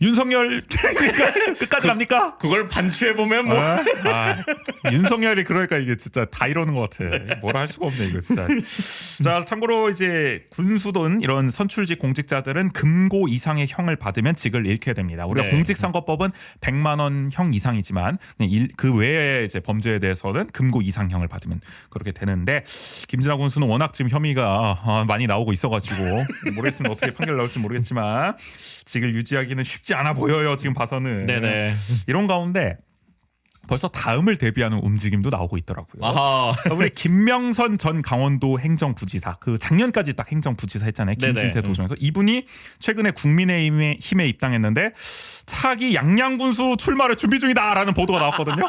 윤석열 끝까지 갑니까? 그걸 반추해 보면 뭐 윤석열이 그러니까 이게 진짜 다 이러는 것 같아. 뭐라 할 수가 없네 이거 진짜. 자 참고로 이제 군수든 이런 선출직 공직자들은 금고 이상의 형을 받으면 직을 잃게 됩니다. 우리가 네. 공직선거법은 100만 원 형 이상이지만 그 외에 이제 범죄에 대해서는 금고 이상형을 받으면 그렇게 되는데 김진아 군수는 워낙 지금 혐의가 많이 나오고 있어가지고 모르겠으면 어떻게 판결 나올지 모르겠지만 직을 유지하기는 쉽지 않아 보여요. 지금 봐서는. 네네. 이런 가운데 벌써 다음을 대비하는 움직임도 나오고 있더라고요. 아하. 우리 김명선 전 강원도 행정부지사 그 작년까지 딱 행정부지사 했잖아요. 김진태 네네. 도정에서 이분이 최근에 국민의힘에 입당했는데 차기 양양군수 출마를 준비 중이다라는 보도가 나왔거든요.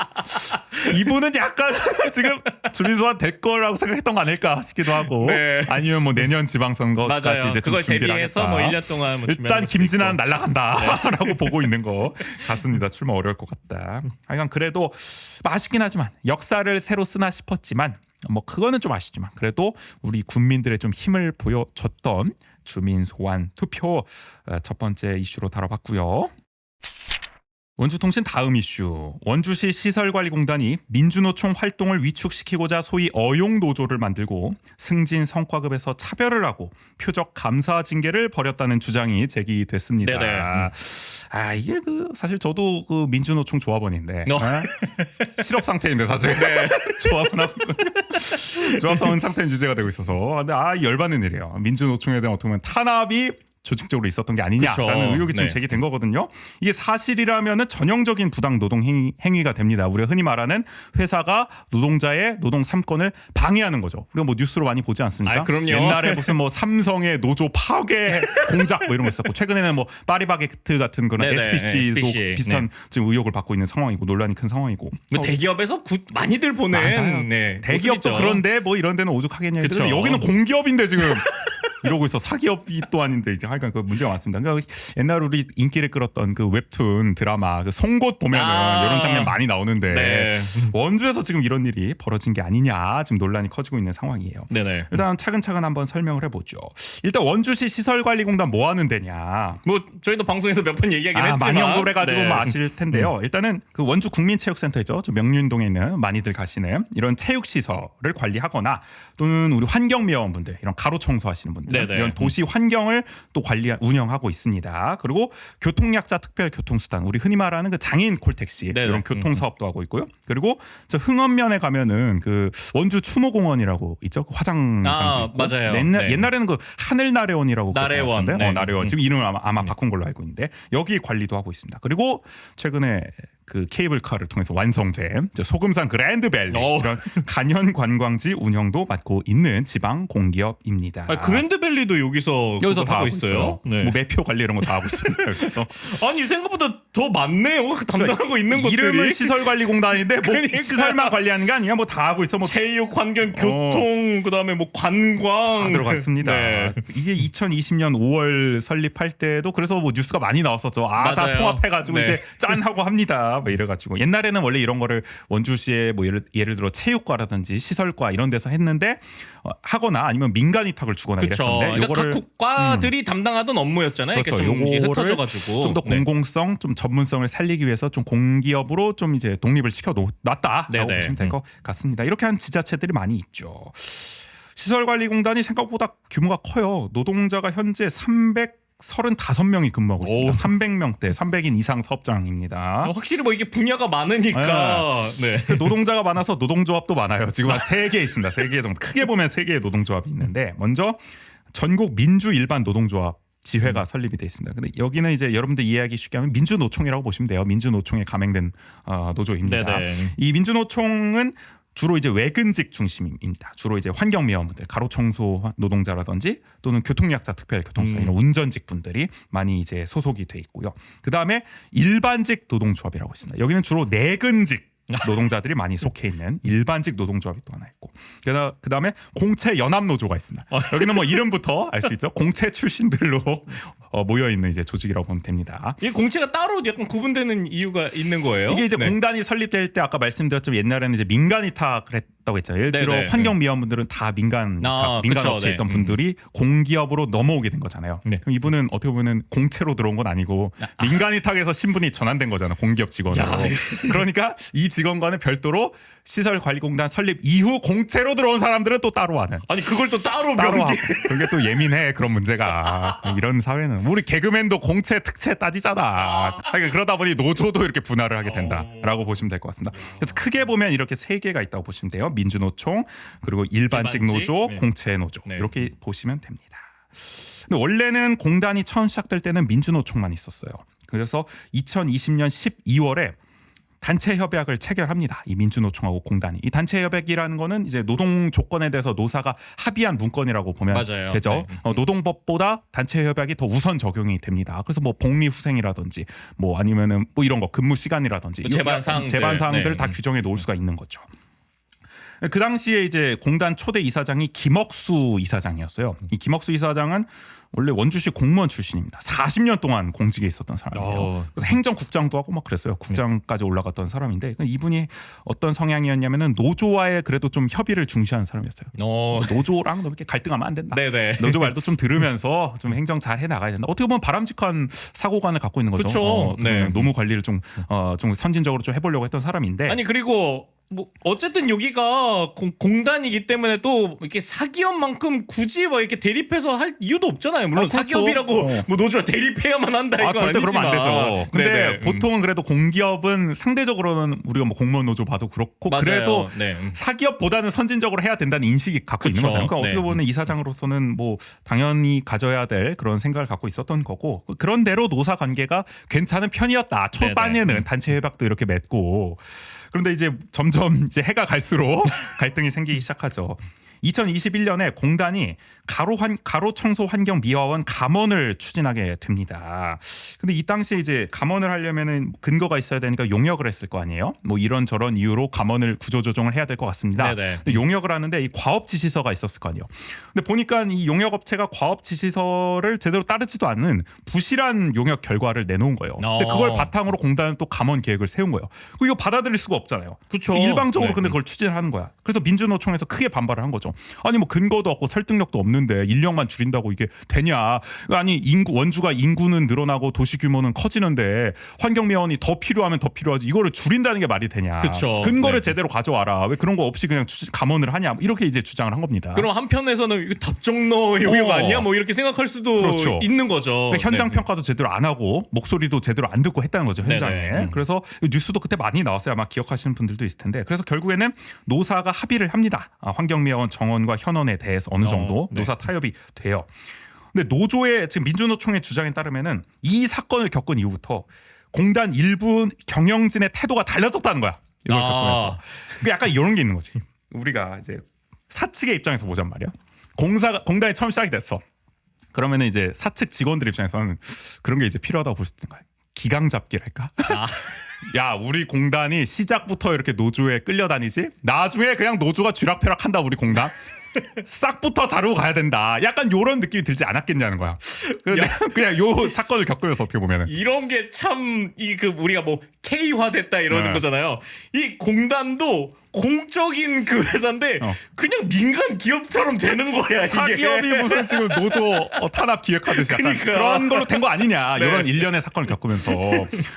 이분은 약간 지금 주민소환 될 거라고 생각했던 거 아닐까 싶기도 하고 네. 아니면 뭐 내년 지방선거까지 맞아요. 이제 좀 그걸 준비를 대비해서 하겠다. 뭐 1년 동안 뭐 일단 김진아는 날 날라간다라고 보고 있는 거 같습니다. 출마 어려울 것 같다. 하여간 그래도 아쉽긴 하지만 역사를 새로 쓰나 싶었지만 뭐 그거는 좀 아쉽지만 그래도 우리 국민들의 좀 힘을 보여줬던 주민 소환 투표 첫 번째 이슈로 다뤄봤고요. 원주통신 다음 이슈. 원주시 시설관리공단이 민주노총 활동을 위축시키고자 소위 어용노조를 만들고 승진 성과급에서 차별을 하고 표적 감사 징계를 벌였다는 주장이 제기됐습니다. 네네. 이게 사실 저도 민주노총 조합원인데 실업 상태인데 사실 조합원하고 조합원 상태는 유지가 되고 있어서 근데 열받는 일이에요. 민주노총에 대한 어떻게 보면 탄압이 조직적으로 있었던 게 아니냐라는 그쵸. 의혹이 지금 제기된 거거든요. 이게 사실이라면은 전형적인 부당 노동 행위가 됩니다. 우리가 흔히 말하는 회사가 노동자의 노동 3권을 방해하는 거죠. 우리가 뭐 뉴스로 많이 보지 않습니까? 그럼요. 옛날에 무슨 뭐 삼성의 노조 파괴 공작 뭐 이런 거 있었고 최근에는 뭐 파리바게트 같은 그런 네네. SPC도 SPC. 비슷한 지금 의혹을 받고 있는 상황이고 논란이 큰 상황이고. 대기업에서 많이들 보는 맞아요. 대기업도 모습이죠. 그런데 뭐 이런 데는 오죽하겠냐. 그쵸. 근데 여기는 공기업인데 지금 이러고 있어. 사기업이 또 아닌데 이제 하여간 그 문제가 많습니다. 그러니까 옛날 우리 인기를 끌었던 그 웹툰 드라마 그 송곳 보면은 이런 장면 많이 나오는데 네. 원주에서 지금 이런 일이 벌어진 게 아니냐 지금 논란이 커지고 있는 상황이에요. 네네. 일단 차근차근 한번 설명을 해보죠. 일단 원주시 시설관리공단 뭐 하는 데냐. 뭐 저희도 방송에서 몇 번 얘기하긴 했지만 많이 언급을 해가지고 네. 뭐 아실 텐데요. 일단은 그 원주 국민체육센터죠. 저 명륜동에 있는 많이들 가시는 이런 체육시설을 관리하거나 또는 우리 환경미화원분들 이런 가로 청소하시는 분들 네네. 이런 도시 환경을 또 운영하고 있습니다. 그리고 교통약자 특별교통수단 우리 흔히 말하는 그 장애인 콜택시 네네. 이런 교통사업도 하고 있고요. 그리고 저 흥원면에 가면은 그 원주 추모공원이라고 있죠. 그 화장장도 있고. 맞아요. 네. 옛날에는 그 하늘나래원이라고 나래원. 그랬던 것 같은데. 네. 나래원 지금 이름을 아마 바꾼 걸로 알고 있는데 여기 관리도 하고 있습니다. 그리고 최근에 그 케이블카를 통해서 완성된 소금산 그랜드밸리 이런 간현 관광지 운영도 맡고 있는 지방 공기업입니다. 그랜드밸리도 여기서 다 하고 있어요. 네. 뭐 매표 관리 이런 거 다 하고 있습니다. 그래서 아니 생각보다 더 많네요. 담당하고 있는 것들이. 이름은 시설관리공단인데 뭐 그러니까. 시설만 관리하는 게 아니야. 뭐 다 하고 있어. 뭐 체육, 환경, 교통, 그다음에 뭐 관광 다 들어가 있습니다. 네. 이게 2020년 5월 설립할 때도 그래서 뭐 뉴스가 많이 나왔었죠. 다 맞아요. 통합해가지고 네. 이제 짠 하고 합니다. 뭐 이래가지고 옛날에는 원래 이런 거를 원주시에 뭐 예를 들어 체육과라든지 시설과 이런 데서 했는데 하거나 아니면 민간 위탁을 주거나 그렇죠. 이랬었는데 그러니까 각 국과들이 담당하던 업무였잖아요. 그렇죠. 그러니까 좀 이게 요거를 흩어져가지고 좀 더 공공성, 좀 전문성을 살리기 위해서 좀 공기업으로 좀 이제 독립을 시켜놨다라고 네네. 보시면 될 것 같습니다. 이렇게 한 지자체들이 많이 있죠. 시설관리공단이 생각보다 규모가 커요. 노동자가 현재 335명이 근무하고 있습니다. 300명대, 300인 이상 사업장입니다. 확실히 뭐 이게 분야가 많으니까 네. 노동자가 많아서 노동조합도 많아요. 지금 한 3개 있습니다. 3개 정도. 크게 보면 3개의 노동조합이 있는데 먼저 전국 민주 일반 노동조합 지회가 설립이 돼 있습니다. 근데 여기는 이제 여러분들 이해하기 쉽게 하면 민주노총이라고 보시면 돼요. 민주노총에 가맹된 노조입니다. 네네. 이 민주노총은 주로 이제 외근직 중심입니다. 주로 이제 환경미화원분들, 가로청소 노동자라든지 또는 교통약자 특별교통수단 이런 운전직 분들이 많이 이제 소속이 돼 있고요. 그 다음에 일반직 노동조합이라고 있습니다. 여기는 주로 내근직 노동자들이 많이 속해 있는 일반직 노동조합이 또 하나 있고 그 다음에 공채 연합노조가 있습니다. 여기는 뭐 이름부터 알 수 있죠. 공채 출신들로 모여 있는 이제 조직이라고 보면 됩니다. 이 공채가 따로 약간 구분되는 이유가 있는 거예요. 이게 이제 네. 공단이 설립될 때 아까 말씀드렸지만 옛날에는 이제 민간 위탁을 했다고 했잖아요. 예를 들어 네네. 환경미화원분들은 다 민간 그쵸, 업체에 네. 있던 분들이 공기업으로 넘어오게 된 거잖아요. 네. 그럼 이분은 어떻게 보면 공채로 들어온 건 아니고 민간 위탁에서 신분이 전환된 거잖아요. 공기업 직원으로. 그러니까 이 직원과는 별도로 시설관리공단 설립 이후 공채로 들어온 사람들은 또 따로 하는. 아니 그걸 또 따로 하고. 명기. 그게 또 예민해 그런 문제가. 이런 사회는 우리 개그맨도 공채 특채 따지잖아. 그러니까 그러다 보니 노조도 이렇게 분할을 하게 된다라고 보시면 될 것 같습니다. 그래서 크게 보면 이렇게 세 개가 있다고 보시면 돼요. 민주노총 그리고 일반직 노조, 네. 공채 노조 네. 이렇게 보시면 됩니다. 근데 원래는 공단이 처음 시작될 때는 민주노총만 있었어요. 그래서 2020년 12월에 단체 협약을 체결합니다. 이 민주노총하고 공단이. 이 단체 협약이라는 거는 이제 노동 조건에 대해서 노사가 합의한 문건이라고 보면 맞아요. 되죠. 네. 노동법보다 단체 협약이 더 우선 적용이 됩니다. 그래서 뭐 복리 후생이라든지 뭐 아니면은 뭐 이런 거 근무 시간이라든지 재반 사항들. 재반 사항들을 네. 다 규정해 놓을 수가 있는 거죠. 그 당시에 이제 공단 초대 이사장이 김억수 이사장이었어요. 이 김억수 이사장은 원래 원주시 공무원 출신입니다. 40년 동안 공직에 있었던 사람이에요. 그래서 행정국장도 하고 막 그랬어요. 국장까지 올라갔던 사람인데 이분이 어떤 성향이었냐면은 노조와의 그래도 좀 협의를 중시하는 사람이었어요. 노조랑 너무 이렇게 갈등하면 안 된다. 네네. 노조 말도 좀 들으면서 좀 행정 잘 해 나가야 된다. 어떻게 보면 바람직한 사고관을 갖고 있는 거죠. 그쵸. 네. 노무 관리를 좀 선진적으로 좀 해보려고 했던 사람인데. 아니 그리고 뭐 어쨌든 여기가 공단이기 때문에 또 이렇게 사기업만큼 굳이 뭐 이렇게 대립해서 할 이유도 없잖아요. 물론 그렇죠. 사기업이라고 뭐 노조가 대립해야만 한다 이건 절대 아니지만. 그러면 안 되죠. 근데 네네. 보통은 그래도 공기업은 상대적으로는 우리가 뭐 공무원 노조 봐도 그렇고 맞아요. 그래도 네. 사기업보다는 선진적으로 해야 된다는 인식이 갖고 있는 그쵸. 거잖아요. 그러니까 어떻게 네. 보면 이사장으로서는 뭐 당연히 가져야 될 그런 생각을 갖고 있었던 거고 그런 대로 노사 관계가 괜찮은 편이었다. 초반에는 단체 협약도 이렇게 맺고 그런데 이제 점점 이제 해가 갈수록 갈등이 생기기 시작하죠. 2021년에 공단이 가로 청소 환경 미화원 감원을 추진하게 됩니다. 근데 이 당시에 이제 감원을 하려면은 근거가 있어야 되니까 용역을 했을 거 아니에요. 뭐 이런저런 이유로 감원을 구조조정을 해야 될 것 같습니다. 네네. 근데 용역을 하는데 이 과업 지시서가 있었을 거 아니에요. 근데 보니까 이 용역 업체가 과업 지시서를 제대로 따르지도 않는 부실한 용역 결과를 내놓은 거예요. 근데 그걸 바탕으로 공단은 또 감원 계획을 세운 거예요. 이거 받아들일 수가 없잖아요. 그쵸. 일방적으로 네. 근데 그걸 추진을 하는 거야. 그래서 민주노총에서 크게 반발을 한 거죠. 아니 뭐 근거도 없고 설득력도 없는데 인력만 줄인다고 이게 되냐? 아니 원주가 인구는 늘어나고 도시 규모는 커지는데 환경미화원이 더 필요하면 더 필요하지 이거를 줄인다는 게 말이 되냐? 그쵸. 근거를 네. 제대로 가져와라. 왜 그런 거 없이 그냥 감원을 하냐? 이렇게 이제 주장을 한 겁니다. 그럼 한편에서는 이거 답정너 용역 아니야? 뭐 이렇게 생각할 수도 그렇죠. 있는 거죠. 그러니까 현장 네. 평가도 제대로 안 하고 목소리도 제대로 안 듣고 했다는 거죠 현장에. 네네. 그래서 뉴스도 그때 많이 나왔어요. 아마 기억하시는 분들도 있을 텐데. 그래서 결국에는 노사가 합의를 합니다. 환경미화원 정원과 현원에 대해서 어느 정도 네. 노사 타협이 돼요. 근데 노조의 지금 민주노총의 주장에 따르면은 이 사건을 겪은 이후부터 공단 일부 경영진의 태도가 달라졌다는 거야. 이걸 겪으면서. 그 약간 이런 게 있는 거지. 우리가 이제 사측의 입장에서 보잔 말이야. 공단이 처음 시작이 됐어. 그러면은 이제 사측 직원들 입장에서는 그런 게 이제 필요하다고 볼 수 있는 거야. 기강 잡기랄까? 야, 우리 공단이 시작부터 이렇게 노조에 끌려다니지? 나중에 그냥 노조가 쥐락펴락한다 우리 공단. 싹부터 자르고 가야 된다. 약간 요런 느낌이 들지 않았겠냐는 거야. 그냥 요 사건을 겪으면서 어떻게 보면은 이런 게 참 이 그 우리가 뭐 K화 됐다 이러는 네. 거잖아요. 이 공단도 공적인 그 회사인데 그냥 민간 기업처럼 되는 거야. 사기업이 이게. 무슨 지금 노조 탄압 기획하듯이 약간 그러니까. 그런 걸로 된 거 아니냐. 네. 이런 일련의 사건을 겪으면서.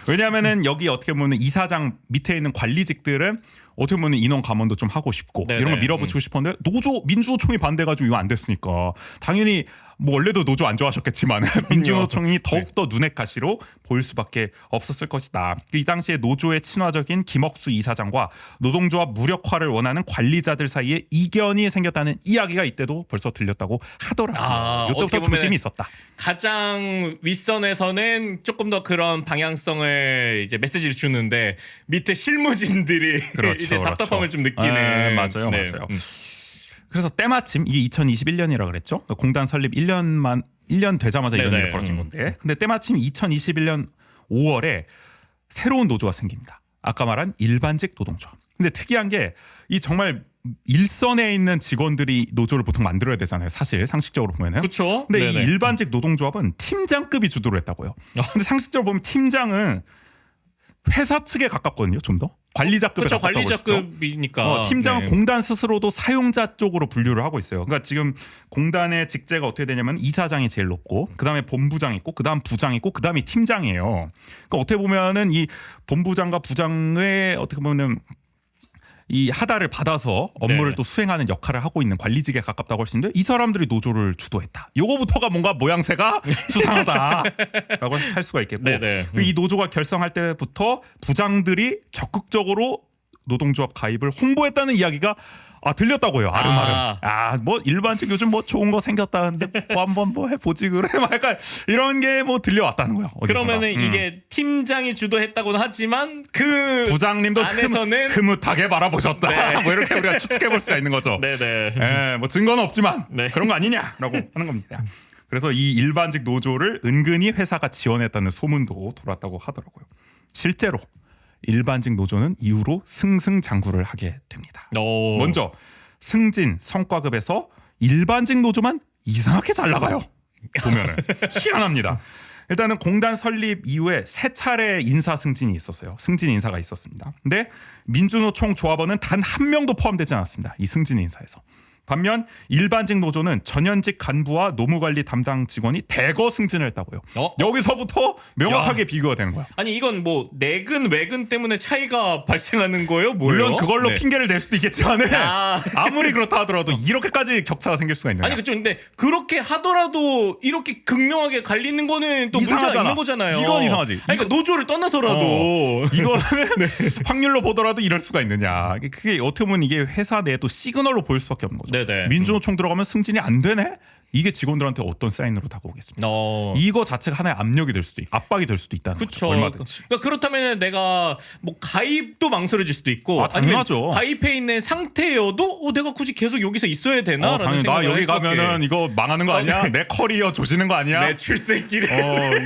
왜냐하면은 여기 어떻게 보면 이사장 밑에 있는 관리직들은 어떻게 보면 인원 감원도 좀 하고 싶고 네네. 이런 거 밀어붙이고 싶었는데 민주노총이 반대가지고 이거 안 됐으니까 당연히 뭐 원래도 노조 안 좋아하셨겠지만 민주노총이 더욱더 눈엣 가시로 보일 수밖에 없었을 것이다. 이 당시에 노조의 친화적인 김억수 이사장과 노동조합 무력화를 원하는 관리자들 사이에 이견이 생겼다는 이야기가 이때도 벌써 들렸다고 하더라고요. 어떻게 이때부터 보면은 조짐이 있었다. 가장 윗선에서는 조금 더 그런 방향성을 이제 메시지를 주는데 밑에 실무진들이 그렇죠, 이제 답답함을 그렇죠. 좀 느끼는. 맞아요. 그래서 때마침 이게 2021년이라 그랬죠. 공단 설립 1년 되자마자 이런 네네. 일이 벌어진 건데. 근데 때마침 2021년 5월에 새로운 노조가 생깁니다. 아까 말한 일반직 노동조합. 근데 특이한 게 이 정말 일선에 있는 직원들이 노조를 보통 만들어야 되잖아요. 사실 상식적으로 보면은. 그렇죠. 근데 이 일반직 노동조합은 팀장급이 주도를 했다고요. 근데 상식적으로 보면 팀장은 회사 측에 가깝거든요. 좀 더. 관리자급에 그렇죠. 가깝다고 했죠. 관리자급이니까. 팀장은 네. 공단 스스로도 사용자 쪽으로 분류를 하고 있어요. 그러니까 지금 공단의 직제가 어떻게 되냐면 이사장이 제일 높고 그다음에 본부장 있고 그다음 부장 있고 그다음이 팀장이에요. 그러니까 어떻게 보면은 이 본부장과 부장의 어떻게 보면은 이 하다를 받아서 업무를 네. 또 수행하는 역할을 하고 있는 관리직에 가깝다고 할 수 있는데 이 사람들이 노조를 주도했다. 요거부터가 뭔가 모양새가 수상하다라고 할 수가 있겠고 네네. 이 노조가 결성할 때부터 부장들이 적극적으로 노동조합 가입을 홍보했다는 이야기가 들렸다고요. 아름아름. 뭐 일반직 요즘 뭐 좋은 거 생겼다는데 뭐 한번 뭐 해보지 그래. 막 약간 이런 게 뭐 들려왔다는 거예요. 어디선가. 그러면은 이게 팀장이 주도했다고는 하지만 그 부장님도 안에서는 흐뭇하게 바라보셨다. 네. 뭐 이렇게 우리가 추측해 볼 수가 있는 거죠. 네네. 예, 뭐 증거는 없지만 네. 그런 거 아니냐라고 하는 겁니다. 그래서 이 일반직 노조를 은근히 회사가 지원했다는 소문도 돌았다고 하더라고요. 실제로 일반직 노조는 이후로 승승장구를 하게 됩니다. 먼저 승진 성과급에서 일반직 노조만 이상하게 잘 나가요. 보면은 희한합니다. 일단은 공단 설립 이후에 3차례 인사 승진이 있었어요. 승진 인사가 있었습니다. 근데 민주노총 조합원은 단 한 명도 포함되지 않았습니다. 이 승진 인사에서. 반면 일반직 노조는 전현직 간부와 노무관리 담당 직원이 대거 승진을 했다고요. 여기서부터 명확하게 비교가 되는 거야. 아니 이건 뭐 내근 외근 때문에 차이가 발생하는 거예요? 뭐예요? 물론 그걸로 네. 핑계를 댈 수도 있겠지만 아무리 그렇다 하더라도 이렇게까지 격차가 생길 수가 있는 거야. 아니 그렇죠. 근데 그렇게 하더라도 이렇게 극명하게 갈리는 거는 또 문제가 이상하잖아. 있는 거잖아요. 이건 이상하지. 아니, 그러니까 노조를 떠나서라도 이거는 확률로 보더라도 이럴 수가 있느냐. 그게 어떻게 보면 이게 회사 내에 또 시그널로 보일 수밖에 없는 거죠. 네네. 민주노총 들어가면 승진이 안 되네? 이게 직원들한테 어떤 사인으로 다가오겠습니다. 이거 자체가 하나의 압력이 될 수도 있고 압박이 될 수도 있다는 그쵸. 거죠. 얼마든지. 그러니까 그렇다면 내가 뭐 가입도 망설여질 수도 있고 당연하죠. 아니면 가입해 있는 상태여도 내가 굳이 계속 여기서 있어야 되나라는 당연히 나 생각을 여기 할 수밖에. 가면은 이거 망하는 거 아니야? 내 커리어 조지는 거 아니야? 내 출세길에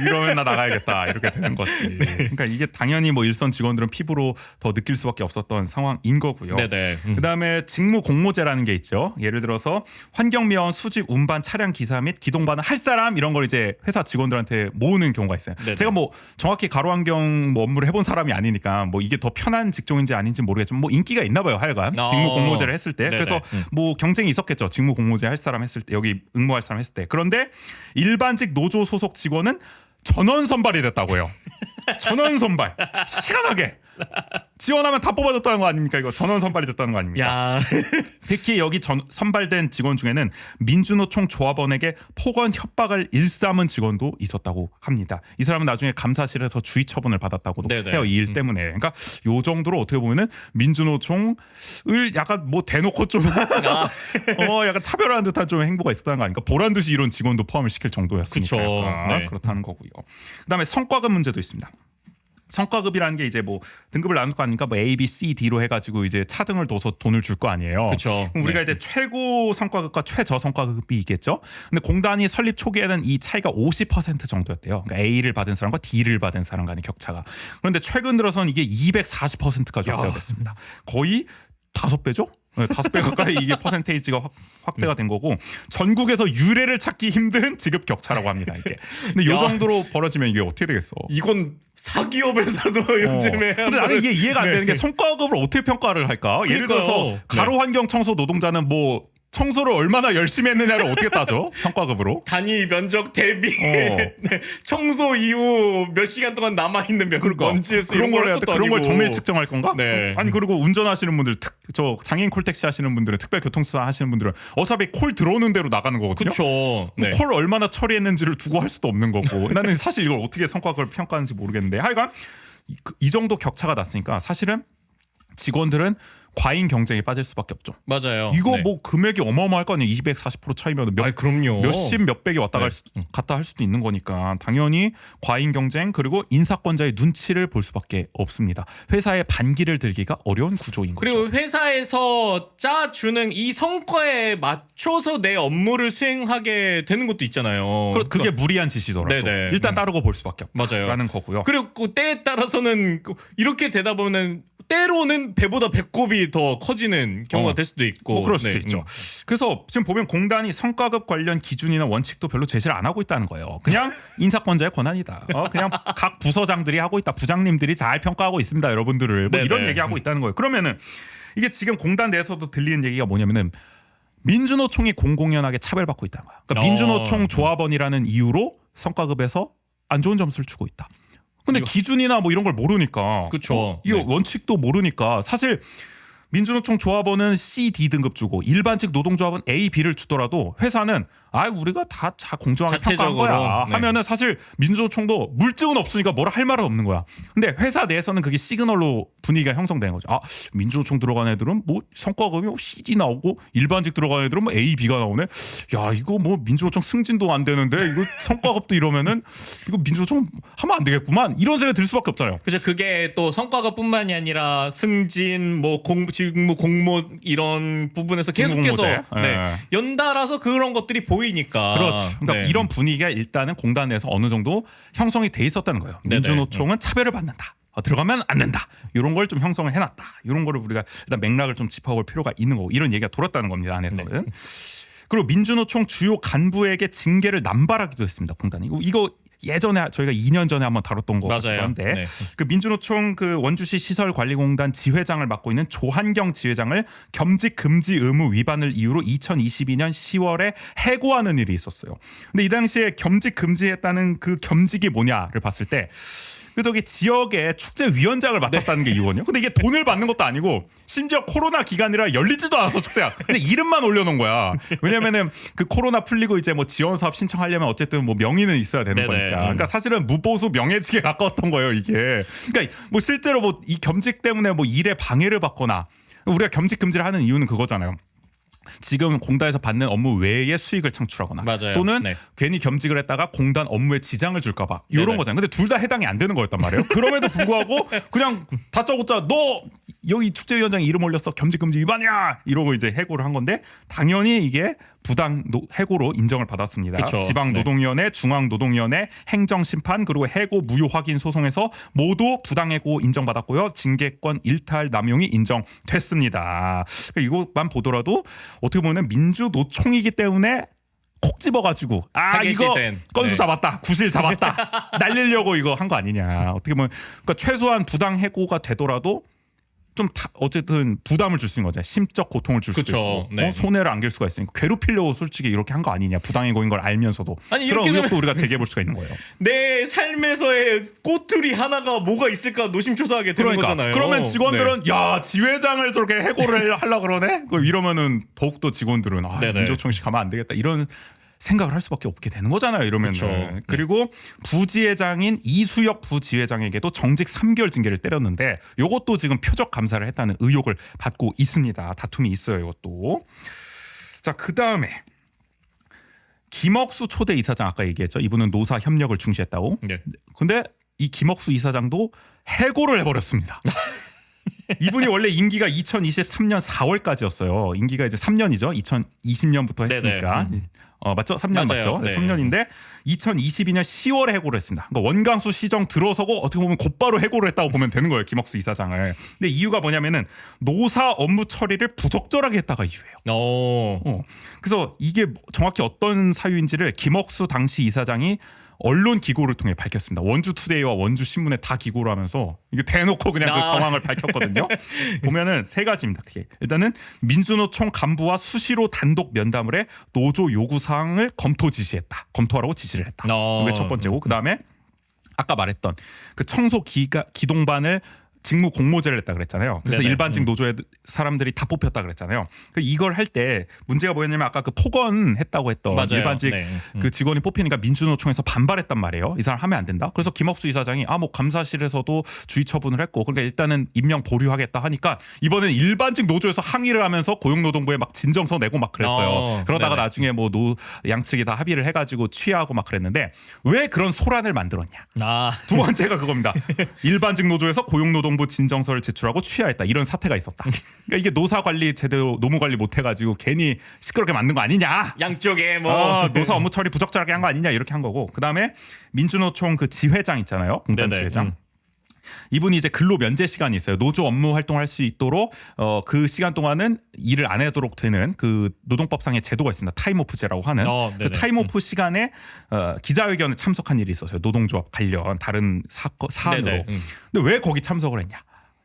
이러면 나 나가야겠다 이렇게 되는 거지. 그러니까 이게 당연히 뭐 일선 직원들은 피부로 더 느낄 수밖에 없었던 상황인 거고요. 네네. 그다음에 직무 공모제라는 게 있죠. 예를 들어서 환경미화원 수직 운반 차량 기사 및 기동반을 할 사람 이런 걸 이제 회사 직원들한테 모으는 경우가 있어요. 네네. 제가 뭐 정확히 가로환경 뭐 업무를 해본 사람이 아니니까 뭐 이게 더 편한 직종인지 아닌지 모르겠지만 뭐 인기가 있나 봐요. 하여간 직무 공모제를 했을 때. 네네. 그래서 뭐 경쟁이 있었겠죠. 직무 공모제 할 사람 했을 때 여기 응모할 사람 했을 때. 그런데 일반직 노조 소속 직원은 전원 선발이 됐다고요. 전원 선발. 희한하게. 지원하면 다 뽑아줬다는 거 아닙니까? 이거 전원 선발이 됐다는 거 아닙니까? 야. 특히 여기 선발된 직원 중에는 민주노총 조합원에게 폭언 협박을 일삼은 직원도 있었다고 합니다. 이 사람은 나중에 감사실에서 주의 처분을 받았다고 해요. 이 일 때문에. 그러니까 요 정도로 어떻게 보면은 민주노총을 약간 뭐 대놓고 좀 약간 차별하는 듯한 좀 행보가 있었다는 거 아닙니까? 보란 듯이 이런 직원도 포함을 시킬 정도였으니까. 네. 그렇다는 거고요. 그다음에 성과급 문제도 있습니다. 성과급이라는 게 이제 뭐 등급을 나눌 거 아닙니까? 뭐 A, B, C, D로 해가지고 이제 차등을 둬서 돈을 줄 거 아니에요. 그렇죠. 그럼 우리가 이제 최고 성과급과 최저 성과급이 있겠죠. 근데 공단이 설립 초기에는 이 차이가 50% 정도였대요. 그러니까 A를 받은 사람과 D를 받은 사람 간의 격차가. 그런데 최근 들어서는 이게 240%까지 확대가 됐습니다. 거의 5배죠? 네, 5배 가까이 이게 퍼센테이지가 확대가 된 거고 전국에서 유례를 찾기 힘든 지급 격차라고 합니다. 이게. 근데 요 정도로 벌어지면 이게 어떻게 되겠어? 이건 사기업에서도 요즘에 근데 나는 이게 이해가 안 되는 게 성과급을 어떻게 평가를 할까? 예를 들어서 가로 환경 청소 노동자는 뭐 청소를 얼마나 열심히 했느냐를 어떻게 따져? 성과급으로? 단위 면적 대비 청소 이후 몇 시간 동안 남아 있는 먼지의 수 그런 이런 걸 해야 돼. 그런 걸 정밀 측정할 건가? 네. 아니 그리고 운전하시는 분들 저 장애인 콜택시 하시는 분들은 특별 교통수사 하시는 분들은 어차피 콜 들어오는 대로 나가는 거거든요. 그렇죠. 네. 콜 얼마나 처리했는지를 두고 할 수도 없는 거고. 나는 사실 이걸 어떻게 성과급을 평가하는지 모르겠는데 하여간 이 정도 격차가 났으니까 사실은 직원들은 과잉 경쟁에 빠질 수밖에 없죠. 맞아요. 이거 뭐 금액이 어마어마할 거 아니에요. 240% 차이면 그럼요. 몇십 몇백이 왔다 갔다 할 수도 있는 거니까 당연히 과잉 경쟁 그리고 인사권자의 눈치를 볼 수밖에 없습니다. 회사의 반기를 들기가 어려운 구조인 거죠. 그리고 회사에서 짜주는 이 성과에 맞춰서 내 업무를 수행하게 되는 것도 있잖아요. 그게 무리한 지시더라도 네네. 일단 따르고 볼 수밖에 맞아요. 없다라는 거고요. 그리고 그 때에 따라서는 이렇게 되다 보면 때로는 배보다 배꼽이 더 커지는 경우가 될 수도 있고 뭐 그럴 수도 있죠. 그래서 지금 보면 공단이 성과급 관련 기준이나 원칙도 별로 제시를 안 하고 있다는 거예요. 그냥 인사권자의 권한이다. 그냥 각 부서장들이 하고 있다. 부장님들이 잘 평가하고 있습니다. 여러분들을 뭐 이런 얘기하고 있다는 거예요. 그러면은 이게 지금 공단 내에서도 들리는 얘기가 뭐냐면은 민주노총이 공공연하게 차별받고 있다는 거야. 그러니까 민주노총 조합원이라는 이유로 성과급에서 안 좋은 점수를 주고 있다. 근데 기준이나 뭐 이런 걸 모르니까 그렇죠. 이 원칙도 모르니까 사실 민주노총 조합원은 C, D 등급 주고 일반직 노동조합은 A, B를 주더라도 회사는 우리가 다 공정하게 평가한 거야 하면은 사실 민주노총도 물증은 없으니까 뭐라 할 말은 없는 거야. 근데 회사 내에서는 그게 시그널로 분위기가 형성되는 거죠. 민주노총 들어간 애들은 뭐 성과급이 C, D 나오고 일반직 들어간 애들은 뭐 A, B가 나오네. 야 이거 뭐 민주노총 승진도 안 되는데 이거 성과급도 이러면은 이거 민주노총 하면 안 되겠구만 이런 생각이 들 수밖에 없잖아요. 그죠. 그게 또 성과급뿐만이 아니라 승진, 뭐 직무 공모 이런 부분에서 계속해서 연달아서 그런 것들이 보이니까. 그렇지. 그러니까 이런 분위기가 일단은 공단 내에서 어느 정도 형성이 돼 있었다는 거예요. 민주노총은 차별을 받는다. 들어가면 안 된다. 이런 걸 좀 형성을 해놨다. 이런 거를 우리가 일단 맥락을 좀 짚어볼 필요가 있는 거고 이런 얘기가 돌았다는 겁니다. 안에서는. 그리고 민주노총 주요 간부에게 징계를 남발하기도 했습니다. 공단이. 이거 예전에 저희가 2년 전에 한번 다뤘던 거 같기도 한데 네. 그 민주노총 그 원주시 시설관리공단 지회장을 맡고 있는 조한경 지회장을 겸직 금지 의무 위반을 이유로 2022년 10월에 해고하는 일이 있었어요. 근데 이 당시에 겸직 금지했다는 그 겸직이 뭐냐를 봤을 때 그 저기 지역의 축제 위원장을 맡았다는 게 이유거든요. 근데 이게 돈을 받는 것도 아니고 심지어 코로나 기간이라 열리지도 않아서 축제가. 근데 이름만 올려놓은 거야. 왜냐면은 그 코로나 풀리고 이제 뭐 지원 사업 신청하려면 어쨌든 뭐 명의는 있어야 되는 거니까. 그러니까 사실은 무보수 명예직에 가까웠던 거예요 이게. 그러니까 뭐 실제로 뭐 이 겸직 때문에 뭐 일에 방해를 받거나 우리가 겸직 금지를 하는 이유는 그거잖아요. 지금 공단에서 받는 업무 외에 수익을 창출하거나 맞아요. 또는 네. 괜히 겸직을 했다가 공단 업무에 지장을 줄까 봐 이런 네네. 거잖아요. 근데 둘 다 해당이 안 되는 거였단 말이에요. 그럼에도 불구하고 그냥 다짜고짜 너 여기 축제위원장 이름 올렸어 겸직 금지 위반이야 이러고 이제 해고를 한 건데 당연히 이게 부당 해고로 인정을 받았습니다. 그쵸. 지방노동위원회, 중앙노동위원회, 행정심판 그리고 해고 무효 확인 소송에서 모두 부당해고 인정받았고요. 징계권 일탈 남용이 인정됐습니다. 그러니까 이것만 보더라도 어떻게 보면 민주노총이기 때문에 콕 집어가지고 이거 건수 잡았다 구실 잡았다 날리려고 이거 한 거 아니냐. 어떻게 보면 그러니까 최소한 부당 해고가 되더라도 좀 어쨌든 부담을 줄 수 있는 거죠. 심적 고통을 줄 수도 그쵸. 있고 네. 손해를 안길 수가 있으니까 괴롭히려고 솔직히 이렇게 한 거 아니냐. 부당해고인 걸 알면서도 아니, 그런 이렇게 의혹도 우리가 제기해 볼 수가 있는 거예요. 내 삶에서의 꼬투리 하나가 뭐가 있을까 노심초사하게 되는 그러니까 거잖아요. 그러면 직원들은 네. 야 지회장을 저렇게 해고를 하려고 그러네. 이러면은 더욱더 직원들은 네네. 민주노총식 가면 안 되겠다 이런 생각을 할 수밖에 없게 되는 거잖아요. 이러면. 그쵸. 그리고 부지회장인 이수혁 부지회장에게도 정직 3개월 징계를 때렸는데 이것도 지금 표적 감사를 했다는 의혹을 받고 있습니다. 다툼이 있어요. 이것도. 자, 그다음에 김억수 초대 이사장 아까 얘기했죠. 이분은 노사 협력을 중시했다고. 네. 근데 이 김억수 이사장도 해고를 해버렸습니다. 이분이 원래 임기가 2023년 4월까지였어요. 임기가 이제 3년이죠. 2020년부터 했으니까. 맞죠? 3년 맞아요. 맞죠? 네. 3년인데 2022년 10월에 해고를 했습니다. 그러니까 원광수 시정 들어서고 어떻게 보면 곧바로 해고를 했다고 보면 되는 거예요. 김억수 이사장을. 근데 이유가 뭐냐면은 노사 업무 처리를 부적절하게 했다가 이유예요. 그래서 이게 정확히 어떤 사유인지를 김억수 당시 이사장이 언론 기고를 통해 밝혔습니다. 원주투데이와 원주신문에 다 기고를 하면서 이게 대놓고 그냥 그 정황을 밝혔거든요. 보면은 세 가지입니다. 그게 일단은 민주노총 간부와 수시로 단독 면담을 해 노조 요구 사항을 검토하라고 지시를 했다. 이게 첫 번째고 그 다음에 아까 말했던 그 청소 기동반을 직무 공모제를 했다 그랬잖아요. 그래서 일반직 노조의 사람들이 다 뽑혔다 그랬잖아요. 이걸 할 때 문제가 뭐였냐면 아까 그 폭언했다고 했던 맞아요. 일반직 그 직원이 뽑히니까 민주노총에서 반발했단 말이에요. 이 사람 하면 안 된다. 그래서 김억수 이사장이 뭐 감사실에서도 주의 처분을 했고 그러니까 일단은 임명 보류하겠다 하니까 이번엔 일반직 노조에서 항의를 하면서 고용노동부에 막 진정서 내고 막 그랬어요. 그러다가 나중에 뭐 양측이 다 합의를 해가지고 취하하고 막 그랬는데 왜 그런 소란을 만들었냐. 두 번째가 그겁니다. 일반직 노조에서 고용노동부 진정서를 제출하고 취하했다. 이런 사태가 있었다. 그러니까 이게 노사 관리 제대로 노무 관리 못 해가지고 괜히 시끄럽게 만든 거 아니냐. 양쪽에 노사 업무 처리 부적절하게 한 거 아니냐 이렇게 한 거고. 그다음에 민주노총 그 지회장 있잖아요. 공단 지회장. 이분이 이제 근로 면제 시간이 있어요. 노조 업무 활동할 수 있도록 그 시간 동안은 일을 안 하도록 되는 그 노동법상의 제도가 있습니다. 타임오프제라고 하는 그 타임오프 시간에 기자회견에 참석한 일이 있었어요. 노동조합 관련 다른 사안으로. 근데 왜 거기 참석을 했냐?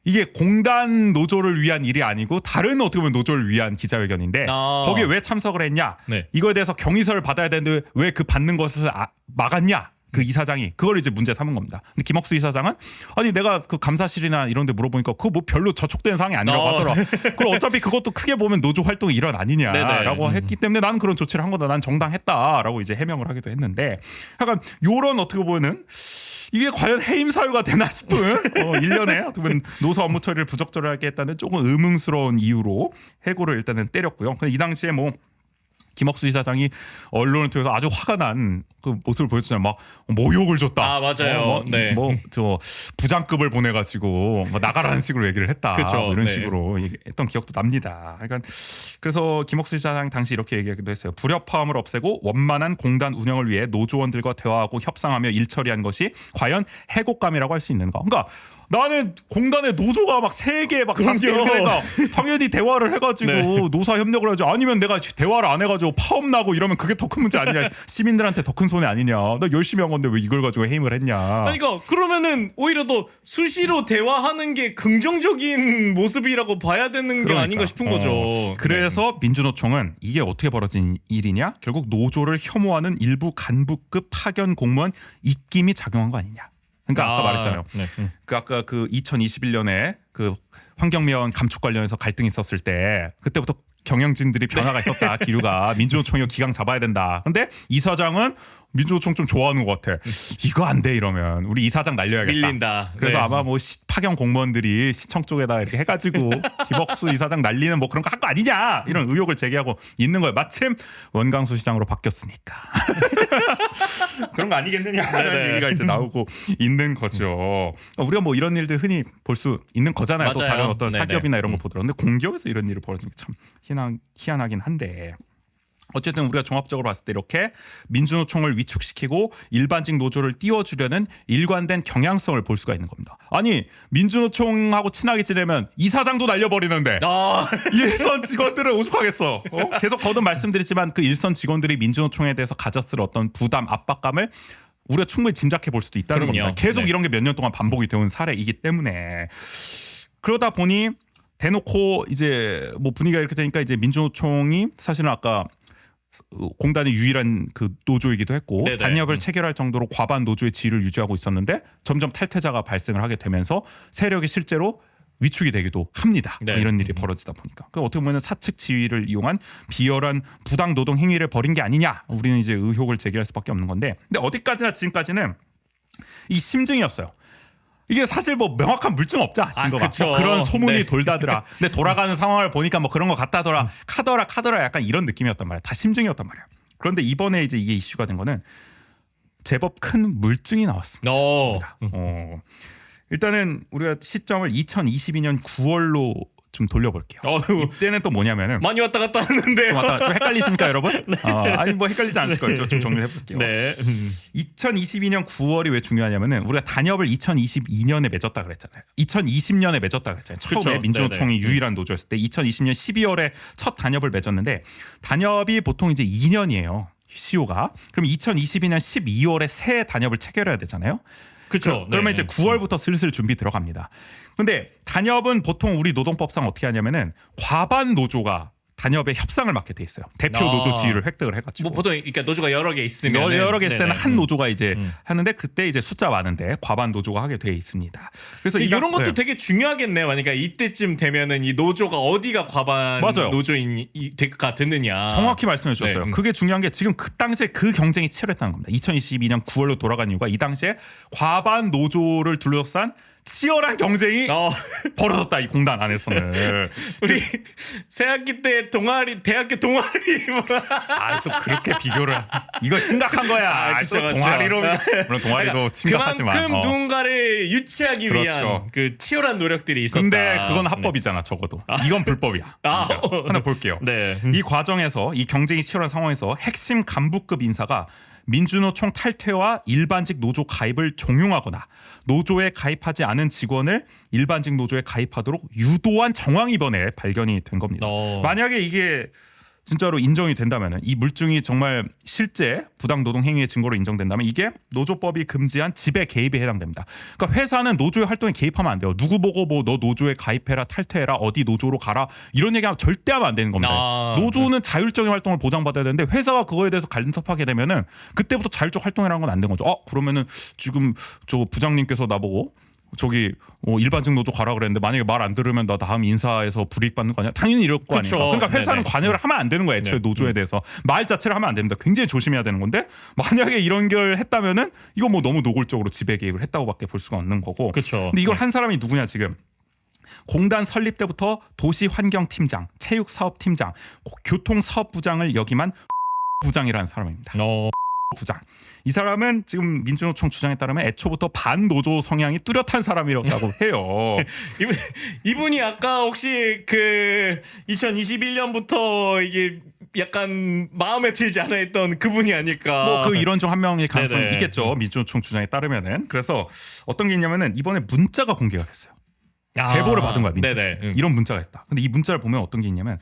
이게 공단 노조를 위한 일이 아니고 다른 어떻게 보면 노조를 위한 기자회견인데 거기에 왜 참석을 했냐? 이거에 대해서 경위서를 받아야 되는데 왜 그 받는 것을 막았냐? 그 이사장이 그걸 이제 문제 삼은 겁니다. 근데 김억수 이사장은 아니 내가 그 감사실이나 이런 데 물어보니까 그거 뭐 별로 저촉되는 사항이 아니라고 하더라. 그리고 어차피 그것도 크게 보면 노조 활동의 일환 아니냐라고 했기 때문에 나는 그런 조치를 한 거다. 난 정당했다라고 이제 해명을 하기도 했는데 약간 요런 어떻게 보면은 이게 과연 해임 사유가 되나 싶은 1년에 어떻게 보면 노사 업무 처리를 부적절하게 했다는 조금 의문스러운 이유로 해고를 일단은 때렸고요. 근데 이 당시에 뭐 김억수 이사장이 언론을 통해서 아주 화가 난 그 모습을 보여주잖아요. 막 모욕을 줬다. 아, 맞아요. 네. 뭐저 부장급을 보내가지고 뭐 나가라는 식으로 얘기를 했다. 그쵸. 뭐 이런 네. 식으로 했던 기억도 납니다. 그러니까 그래서 김억수 이사장이 당시 이렇게 얘기하기도 했어요. 불협화음을 없애고 원만한 공단 운영을 위해 노조원들과 대화하고 협상하며 일 처리한 것이 과연 해곡감이라고 할 수 있는가? 그러니까 나는 공단의 노조가 막 3개 막 그럼요. 5개가 당연히 대화를 해가지고 네. 노사 협력을 하죠. 아니면 내가 대화를 안 해가지고 파업 나고 이러면 그게 더 큰 문제 아니냐? 시민들한테 더 큰 손해 아니냐? 나 열심히 한 건데 왜 이걸 가지고 해임을 했냐? 그러니까 그러면은 오히려 더 수시로 대화하는 게 긍정적인 모습이라고 봐야 되는 게 그러니까. 아닌가 싶은 거죠. 그래서 민주노총은 이게 어떻게 벌어진 일이냐? 결국 노조를 혐오하는 일부 간부급 파견 공무원 입김이 작용한 거 아니냐? 그러니까 아까 말했잖아요. 네. 그 아까 그 2021년에 그 환경미화원 감축 관련해서 갈등이 있었을 때 그때부터 경영진들이 변화가 있었다. 기류가 민주노총이 기강 잡아야 된다. 근데 이사장은 민주노총 좀 좋아하는 것 같아. 이거 안 돼 이러면 우리 이사장 날려야겠다. 밀린다. 그래서 네. 아마 뭐 파견 공무원들이 시청 쪽에다 이렇게 해가지고 김억수 이사장 날리는 뭐 그런 거 할 거 아니냐 이런 의혹을 제기하고 있는 거예요. 마침 원광수 시장으로 바뀌었으니까 그런 거 아니겠느냐라는 네네. 얘기가 이제 나오고 있는 거죠. 우리가 뭐 이런 일들 흔히 볼 수 있는 거잖아요. 또 맞아요. 다른 어떤 네네. 사기업이나 이런 거 보더라도 근데 공기업에서 이런 일이 벌어지는 게 참 희한하긴 한데. 어쨌든 우리가 종합적으로 봤을 때 이렇게 민주노총을 위축시키고 일반직 노조를 띄워주려는 일관된 경향성을 볼 수가 있는 겁니다. 아니 민주노총하고 친하게 지내면 이사장도 날려버리는데 아, 일선 직원들은 오죽하겠어. 계속 거듭 말씀드리지만 그 일선 직원들이 민주노총에 대해서 가졌을 어떤 부담, 압박감을 우리가 충분히 짐작해 볼 수도 있다는 그럼요. 겁니다. 계속 네. 이런 게 몇 년 동안 반복이 되어온 사례이기 때문에 그러다 보니 대놓고 이제 뭐 분위기가 이렇게 되니까 이제 민주노총이 사실은 아까 공단의 유일한 그 노조이기도 했고 네네. 단협을 체결할 정도로 과반 노조의 지위를 유지하고 있었는데 점점 탈퇴자가 발생을 하게 되면서 세력이 실제로 위축이 되기도 합니다. 네. 이런 일이 벌어지다 보니까 그 어떻게 보면 사측 지위를 이용한 비열한 부당 노동 행위를 벌인 게 아니냐 우리는 이제 의혹을 제기할 수밖에 없는 건데 근데 어디까지나 지금까지는 이 심증이었어요. 이게 사실 뭐 명확한 물증 없자 증거가 그쵸. 뭐 그런 소문이 네. 돌다더라. 근데 돌아가는 상황을 보니까 뭐 그런 거 같다더라. 카더라 약간 이런 느낌이었단 말이야. 다 심증이었단 말이야. 그런데 이번에 이제 이게 이슈가 된 거는 제법 큰 물증이 나왔습니다. 일단은 우리가 시점을 2022년 9월로 좀 돌려볼게요. 이때는 또 뭐냐면은 많이 왔다 갔다 하는데. 좀 헷갈리십니까 여러분? 아니 뭐 헷갈리지 않으실 거예요. 좀 정리를 해볼게요. 네. 2022년 9월이 왜 중요하냐면은 우리가 단협을 2022년에 맺었다 그랬잖아요. 2020년에 맺었다 그랬잖아요. 처음에 그쵸. 민주노총이 네네. 유일한 노조였을 때 2020년 12월에 첫 단협을 맺었는데 단협이 보통 이제 2년이에요. 시효가. 그럼 2022년 12월에 새 단협을 체결해야 되잖아요. 그렇죠. 그러면 이제 9월부터 슬슬 준비 들어갑니다. 근데 단협은 보통 우리 노동법상 어떻게 하냐면은 과반 노조가 단협에 협상을 맡게 돼 있어요. 대표 노조 지위를 획득을 해가지고. 뭐 보통 그러니까 노조가 여러 개 있으면 여러 개 있을 때는 한 노조가 이제 하는데 그때 이제 숫자 많은데 과반 노조가 하게 돼 있습니다. 그래서 이런 것도 네. 되게 중요하겠네요. 그러니까 이때쯤 되면은 이 노조가 어디가 과반 맞아요. 노조가 됐느냐. 정확히 말씀해 주셨어요. 네. 그게 중요한 게 지금 그 당시에 그 경쟁이 치열했다는 겁니다. 2022년 9월로 돌아간 이유가 이 당시에 과반 노조를 둘러싼 치열한 경쟁이 벌어졌다 이 공단 안에서는. 우리 새학기 때 대학교 동아리 또 그렇게 비교를 이거 심각한 거야. 그쵸, 또 그쵸. 동아리로 물론 동아리도 심각하지만 그만큼 누군가를 유치하기 그렇죠. 위한 그 치열한 노력들이 있었다. 근데 그건 합법이잖아 적어도. 이건 불법이야. 진짜. 하나 볼게요. 네. 이 과정에서 이 경쟁이 치열한 상황에서 핵심 간부급 인사가 민주노총 탈퇴와 일반직 노조 가입을 종용하거나 노조에 가입하지 않은 직원을 일반직 노조에 가입하도록 유도한 정황이 이번에 발견이 된 겁니다. 만약에 이게 진짜로 인정이 된다면 이 물증이 정말 실제 부당 노동 행위의 증거로 인정된다면 이게 노조법이 금지한 지배 개입에 해당됩니다. 그러니까 회사는 노조의 활동에 개입하면 안 돼요. 누구 보고 뭐 너 노조에 가입해라 탈퇴해라 어디 노조로 가라 이런 얘기하면 절대 하면 안 되는 겁니다. 노조는 자율적인 활동을 보장받아야 되는데 회사가 그거에 대해서 간섭하게 되면은 그때부터 자율적 활동이라는 건 안 되는 거죠. 그러면은 지금 저 부장님께서 나보고 저기 일반직 노조 가라 그랬는데 만약에 말 안 들으면 나 다음 인사에서 불이익 받는 거 아니야? 당연히 이럴 거 그쵸. 아니에요. 그러니까 회사는 네네. 관여를 하면 안 되는 거예요. 애초에 노조에 대해서 말 자체를 하면 안 됩니다. 굉장히 조심해야 되는 건데 만약에 이런 걸 했다면은 이거 뭐 너무 노골적으로 지배 개입을 했다고밖에 볼 수가 없는 거고. 그쵸. 근데 이걸 한 사람이 누구냐 지금 공단 설립 때부터 도시환경팀장, 체육사업팀장, 교통사업부장을 역임한 부장이라는 사람입니다. 부장. 이 사람은 지금 민주노총 주장에 따르면 애초부터 반노조 성향이 뚜렷한 사람이라고 해요. 이분이 아까 혹시 그 2021년부터 이게 약간 마음에 들지 않아 했던 그분이 아닐까. 뭐 그 일원 중 한 명일 가능성이 네네. 있겠죠. 민주노총 주장에 따르면은. 그래서 어떤 게 있냐면은 이번에 문자가 공개가 됐어요. 제보를 받은 거야. 민주노총. 네네. 이런 문자가 있다. 근데 이 문자를 보면 어떤 게 있냐면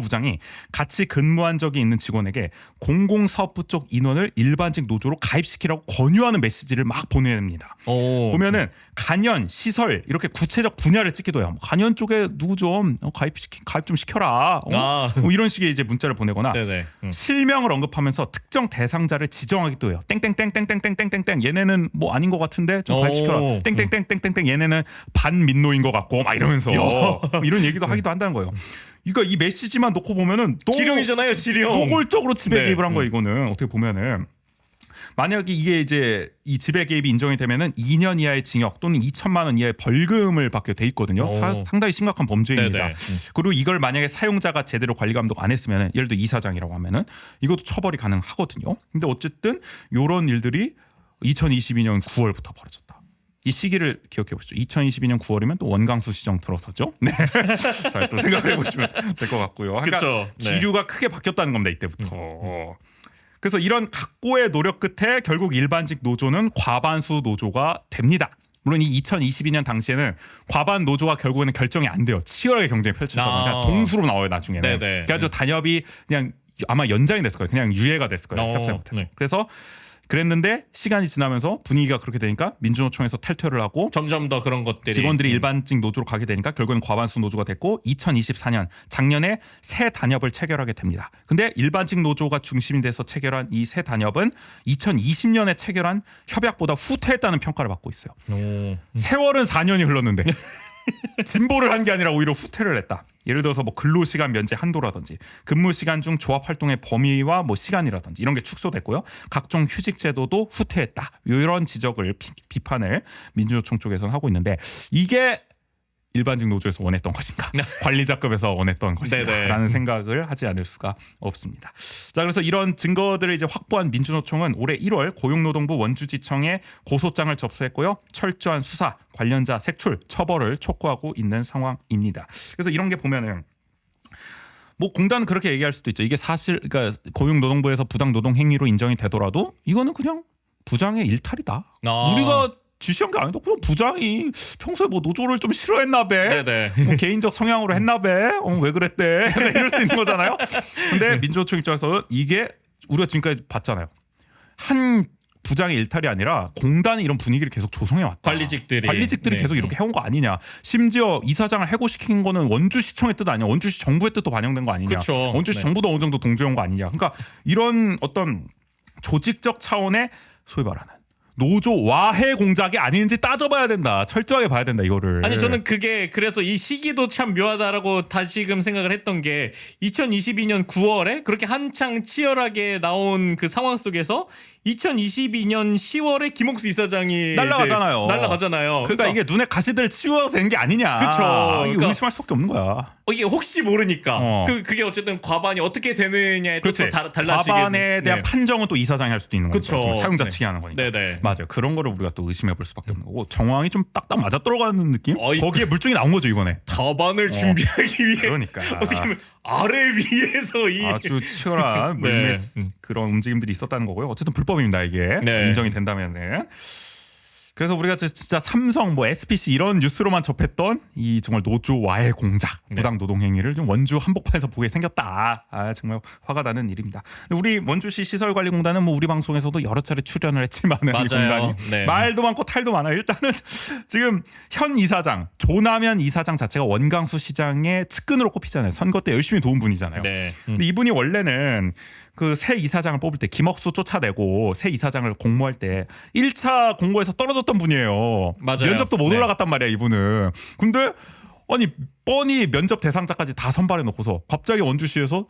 부장이 같이 근무한 적이 있는 직원에게 공공사업부 쪽 인원을 일반직 노조로 가입시키라고 권유하는 메시지를 막 보냅니다. 보면은 간연, 시설 이렇게 구체적 분야를 찍기도 해요. 간연 쪽에 누구 좀 가입 좀 시켜라. 뭐 이런 식의 이제 문자를 보내거나 네네. 실명을 언급하면서 특정 대상자를 지정하기도 해요. 땡땡땡땡땡땡땡땡 얘네는 뭐 아닌 것 같은데 좀 가입시켜라. 땡땡땡땡땡땡 얘네는 반민노인 것 같고 막 이러면서 이런 얘기도 하기도 한다는 거예요. 그러니까 이 메시지만 놓고 보면은 지령이잖아요, 지령. 노골적으로 지배 네. 개입을 한 거예요. 이거는 어떻게 보면은 만약에 이게 이제 이 지배 개입이 인정이 되면은 2년 이하의 징역 또는 2천만 원 이하의 벌금을 받게 돼 있거든요. 상당히 심각한 범죄입니다. 네네. 그리고 이걸 만약에 사용자가 제대로 관리 감독 안 했으면은 예를 들어 이사장이라고 하면은 이것도 처벌이 가능하거든요. 근데 어쨌든 이런 일들이 2022년 9월부터 벌어졌다. 이 시기를 기억해 보시죠. 2022년 9월이면 또 원강수 시정 들어서죠. 네. 잘 또 생각을 해보시면 될 것 같고요. 그러니까 그쵸. 네. 기류가 크게 바뀌었다는 겁니다. 이때부터. 그래서 이런 각고의 노력 끝에 결국 일반직 노조는 과반수 노조가 됩니다. 물론 이 2022년 당시에는 과반 노조가 결국에는 결정이 안 돼요. 치열하게 경쟁이 펼쳐지다 보니까 동수로 나와요. 나중에는. 네네. 그래서 단협이 그냥 아마 연장이 됐을 거예요. 그냥 유예가 됐을 거예요. 협상 못해서. 네. 그래서 그랬는데 시간이 지나면서 분위기가 그렇게 되니까 민주노총에서 탈퇴를 하고 점점 더 그런 것들이 직원들이 일반직 노조로 가게 되니까 결국엔 과반수 노조가 됐고 2024년 작년에 새 단협을 체결하게 됩니다. 근데 일반직 노조가 중심이 돼서 체결한 이 새 단협은 2020년에 체결한 협약보다 후퇴했다는 평가를 받고 있어요. 세월은 4년이 흘렀는데 진보를 한 게 아니라 오히려 후퇴를 했다. 예를 들어서 뭐 근로시간 면제 한도라든지 근무시간 중 조합 활동의 범위와 뭐 시간이라든지 이런 게 축소됐고요. 각종 휴직 제도도 후퇴했다. 이런 지적을 비판을 민주노총 쪽에서는 하고 있는데 이게 일반직 노조에서 원했던 것인가 관리자급에서 원했던 것인가라는 생각을 하지 않을 수가 없습니다. 자, 그래서 이런 증거들을 이제 확보한 민주노총은 올해 1월 고용노동부 원주지청에 고소장을 접수했고요. 철저한 수사, 관련자 색출, 처벌을 촉구하고 있는 상황입니다. 그래서 이런 게 보면은 뭐 공단은 그렇게 얘기할 수도 있죠. 이게 사실 그러니까 고용노동부에서 부당 노동 행위로 인정이 되더라도 이거는 그냥 부장의 일탈이다. 우리가 지시한 게 아니다. 그럼 부장이 평소에 뭐 노조를 좀 싫어했나 봐. 뭐 개인적 성향으로 했나 봐. 왜 그랬대. 이럴 수 있는 거잖아요. 근데 민주노총 입장에서는 이게 우리가 지금까지 봤잖아요. 한 부장의 일탈이 아니라 공단이 이런 분위기를 계속 조성해 왔다. 관리직들이 계속 이렇게 해온 거 아니냐. 심지어 이사장을 해고시킨 거는 원주시청의 뜻 아니냐. 원주시 정부의 뜻도 반영된 거 아니냐. 그쵸. 원주시 정부도 어느 정도 동조한 거 아니냐. 그러니까 이런 어떤 조직적 차원의 소위 말하는 노조 와해 공작이 아닌지 따져봐야 된다. 철저하게 봐야 된다. 이거를. 아니 저는 그게 그래서 이 시기도 참 묘하다라고 다시금 생각을 했던 게 2022년 9월에 그렇게 한창 치열하게 나온 그 상황 속에서 2022년 10월에 김옥수 이사장이 날라가잖아요. 그러니까 이게 눈에 가시들 치워된 게 아니냐. 그쵸. 이게 그러니까 의심할 수밖에 없는 거야. 이게 혹시 모르니까 그게 어쨌든 과반이 어떻게 되느냐에 또 달라지게 과반에 대한 판정은 또 이사장이 할 수도 있는 거죠. 사용자 측이 하는 거니까. 네네. 맞아요. 그런 거를 우리가 또 의심해 볼 수밖에 없는 거고 정황이 좀 딱딱 맞아 떨어가는 느낌? 거기에 물증이 나온 거죠 이번에. 답안을 준비하기 위해 그러니까 어떻게 보면 아래 위에서 이 아주 치열한 물밑 그런 움직임들이 있었다는 거고요. 어쨌든 불법입니다 이게 인정이 된다면은. 그래서 우리가 진짜 삼성, 뭐 SPC 이런 뉴스로만 접했던 이 정말 노조와의 공작, 부당 노동 행위를 좀 원주 한복판에서 보게 생겼다. 정말 화가 나는 일입니다. 우리 원주시 시설관리공단은 뭐 우리 방송에서도 여러 차례 출연을 했지만은 이 공단이 말도 많고 탈도 많아요. 일단은 지금 현 이사장 조남현 이사장 자체가 원강수 시장의 측근으로 꼽히잖아요. 선거 때 열심히 도운 분이잖아요. 근데 이분이 원래는 그 새 이사장을 뽑을 때 김억수 쫓아내고 새 이사장을 공모할 때 1차 공고에서 떨어졌던 분이에요. 면접도 못 올라갔단 말이야 이분은. 근데 아니 뻔히 면접 대상자까지 다 선발해 놓고서 갑자기 원주시에서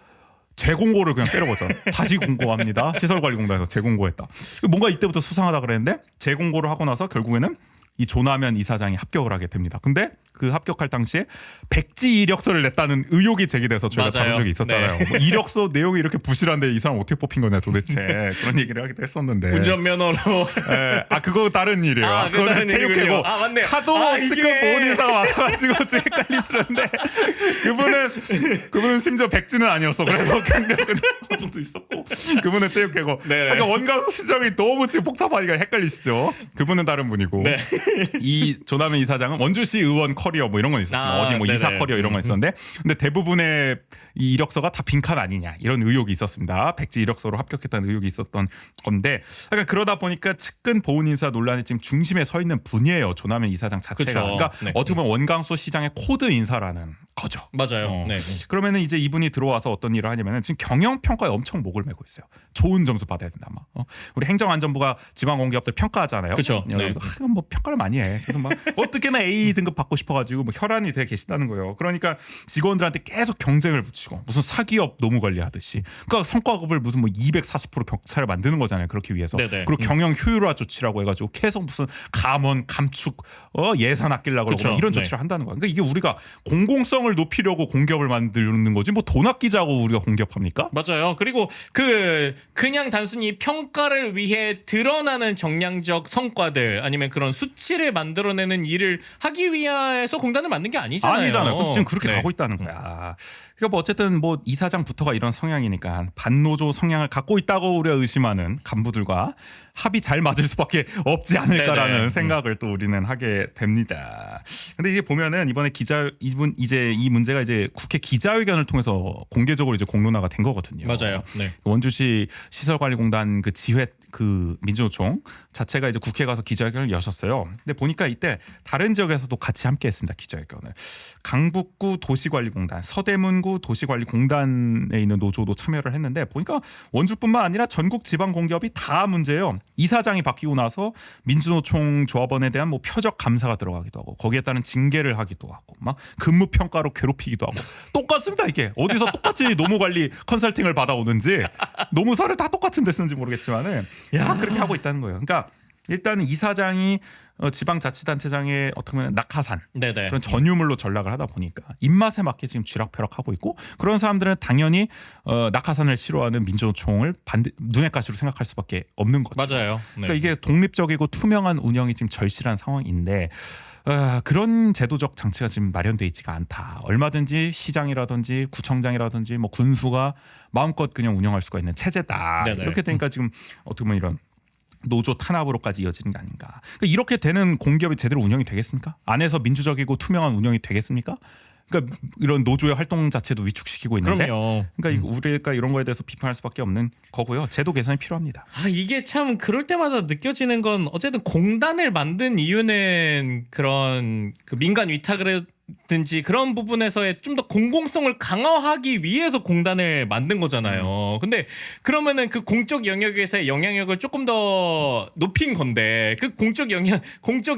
재공고를 그냥 때려버렸잖아. 다시 공고합니다. 시설관리공단에서 재공고했다. 뭔가 이때부터 수상하다 그랬는데 재공고를 하고 나서 결국에는 이 조남현 이사장이 합격을 하게 됩니다. 근데 그 합격할 당시에 백지 이력서를 냈다는 의혹이 제기돼서 저희가 맞아요. 다룬 적이 있었잖아요. 네. 뭐 이력서 내용이 이렇게 부실한데 이 사람 어떻게 뽑힌 거냐 도대체 그런 얘기를 하기도 했었는데. 운전면허로. 예, 그거 다른 일이에요. 아, 그거는 다른 일이군요. 체육회고 아, 맞네. 하도 아, 지금 이게. 보은 이사가 와가지고 좀 헷갈리시는데 그분은 심지어 백지는 아니었어. 그래서 경력은 어느 정도 있었고 그분은 체육회고. 네네. 그러니까 원광 수정이 너무 지금 복잡하니까 헷갈리시죠. 그분은 다른 분이고 네. 이 조남현 이사장은 원주시 의원 커리어 뭐 이런 건 있었어요. 아, 어디 뭐 네네. 이사 커리어 이런 건 있었는데 근데 대부분의 이 이력서가 다 빈칸 아니냐 이런 의혹이 있었습니다. 백지 이력서로 합격했다는 의혹이 있었던 건데 약간 그러다 보니까 측근 보훈 인사 논란의 지금 중심에 서 있는 분이에요. 조남현 이사장 자체가. 그쵸. 그러니까 네. 어떻게 보면 원광수 시장의 코드 인사라는 거죠. 맞아요. 네. 그러면은 이제 이분이 들어와서 어떤 일을 하냐면은 지금 경영 평가에 엄청 목을 매고 있어요. 좋은 점수 받아야 된다 막. 우리 행정안전부가 지방 공기업들 평가하잖아요. 그쵸. 네. 뭐 평가를 많이 해. 그래서 막 어떻게나 A 등급 받고 싶어가지고 뭐 혈안이 되게 계시다는 거예요. 그러니까 직원들한테 계속 경쟁을 붙이고 무슨 사기업 노무 관리하듯이. 그러니까 성과급을 무슨 뭐 240% 격차를 만드는 거잖아요. 그렇게 위해서. 네네. 그리고 경영 효율화 조치라고 해가지고 계속 무슨 감원 감축 예산 아끼려고 그러고 그쵸. 뭐 이런 네. 조치를 한다는 거야. 그러니까 이게 우리가 공공성을 높이려고 공기업을 만드는 거지 뭐 돈 아끼자고 우리가 공기업합니까? 맞아요. 그리고 그냥 단순히 평가를 위해 드러나는 정량적 성과들 아니면 그런 수치를 만들어내는 일을 하기 위해서 공단을 만든 게 아니잖아요. 아니잖아요. 그럼 지금 그렇게 네. 가고 있다는 거야. 그러니까 뭐 어쨌든 뭐 이사장부터가 이런 성향이니까 반노조 성향을 갖고 있다고 우리가 의심하는 간부들과 합이 잘 맞을 수밖에 없지 않을까라는 네네. 생각을 또 우리는 하게 됩니다. 근데 이게 보면은 이번에 이제 이 문제가 이제 국회 기자회견을 통해서 공개적으로 이제 공론화가 된 거거든요. 맞아요. 네. 원주시 시설관리공단 그 지회 그 민주노총 자체가 이제 국회에 가서 기자회견을 여셨어요. 근데 보니까 이때 다른 지역에서도 같이 함께했습니다. 기자회견을. 강북구 도시관리공단, 서대문구 도시관리공단에 있는 노조도 참여를 했는데 보니까 원주뿐만 아니라 전국 지방 공기업이 다 문제예요. 이사장이 바뀌고 나서 민주노총 조합원에 대한 뭐 표적 감사가 들어가기도 하고 거기에 따른 징계를 하기도 하고 막 근무 평가로 괴롭히기도 하고 똑같습니다. 이게 어디서 똑같이 노무 관리 컨설팅을 받아오는지 노무사를 다 똑같은 데 쓰는지 모르겠지만은 다 그렇게 하고 있다는 거예요. 그러니까 일단은 이사장이 지방자치단체장의 어떻게 보면 낙하산 네네. 그런 전유물로 전락을 하다 보니까 입맛에 맞게 지금 쥐락펴락하고 있고 그런 사람들은 당연히 낙하산을 싫어하는 민주노총을 눈엣 가시로 생각할 수밖에 없는 거죠. 맞아요. 네. 그러니까 이게 독립적이고 투명한 운영이 지금 절실한 상황인데 그런 제도적 장치가 지금 마련돼 있지가 않다. 얼마든지 시장이라든지 구청장이라든지 뭐 군수가 마음껏 그냥 운영할 수가 있는 체제다. 네네. 이렇게 되니까 지금 어떻게 보면 이런 노조 탄압으로까지 이어지는 게 아닌가. 그러니까 이렇게 되는 공기업이 제대로 운영이 되겠습니까? 안에서 민주적이고 투명한 운영이 되겠습니까? 그러니까 이런 노조의 활동 자체도 위축시키고 있는데. 그럼요. 그러니까 우리가 이런 거에 대해서 비판할 수밖에 없는 거고요. 제도 개선이 필요합니다. 이게 참 그럴 때마다 느껴지는 건 어쨌든 공단을 만든 이유는 그런 그 민간 위탁이라든지 그런 부분에서의 좀 더 공공성을 강화하기 위해서 공단을 만든 거잖아요. 근데 그러면은 그 공적 영역에서의 영향력을 조금 더 높인 건데 그 공적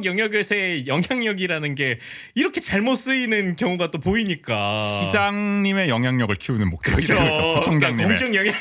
영역에서의 영향력이라는 게 이렇게 잘못 쓰이는 경우가 또 보이니까 시장님의 영향력을 키우는 목적이 되죠. 부총장님의. 공적 영향이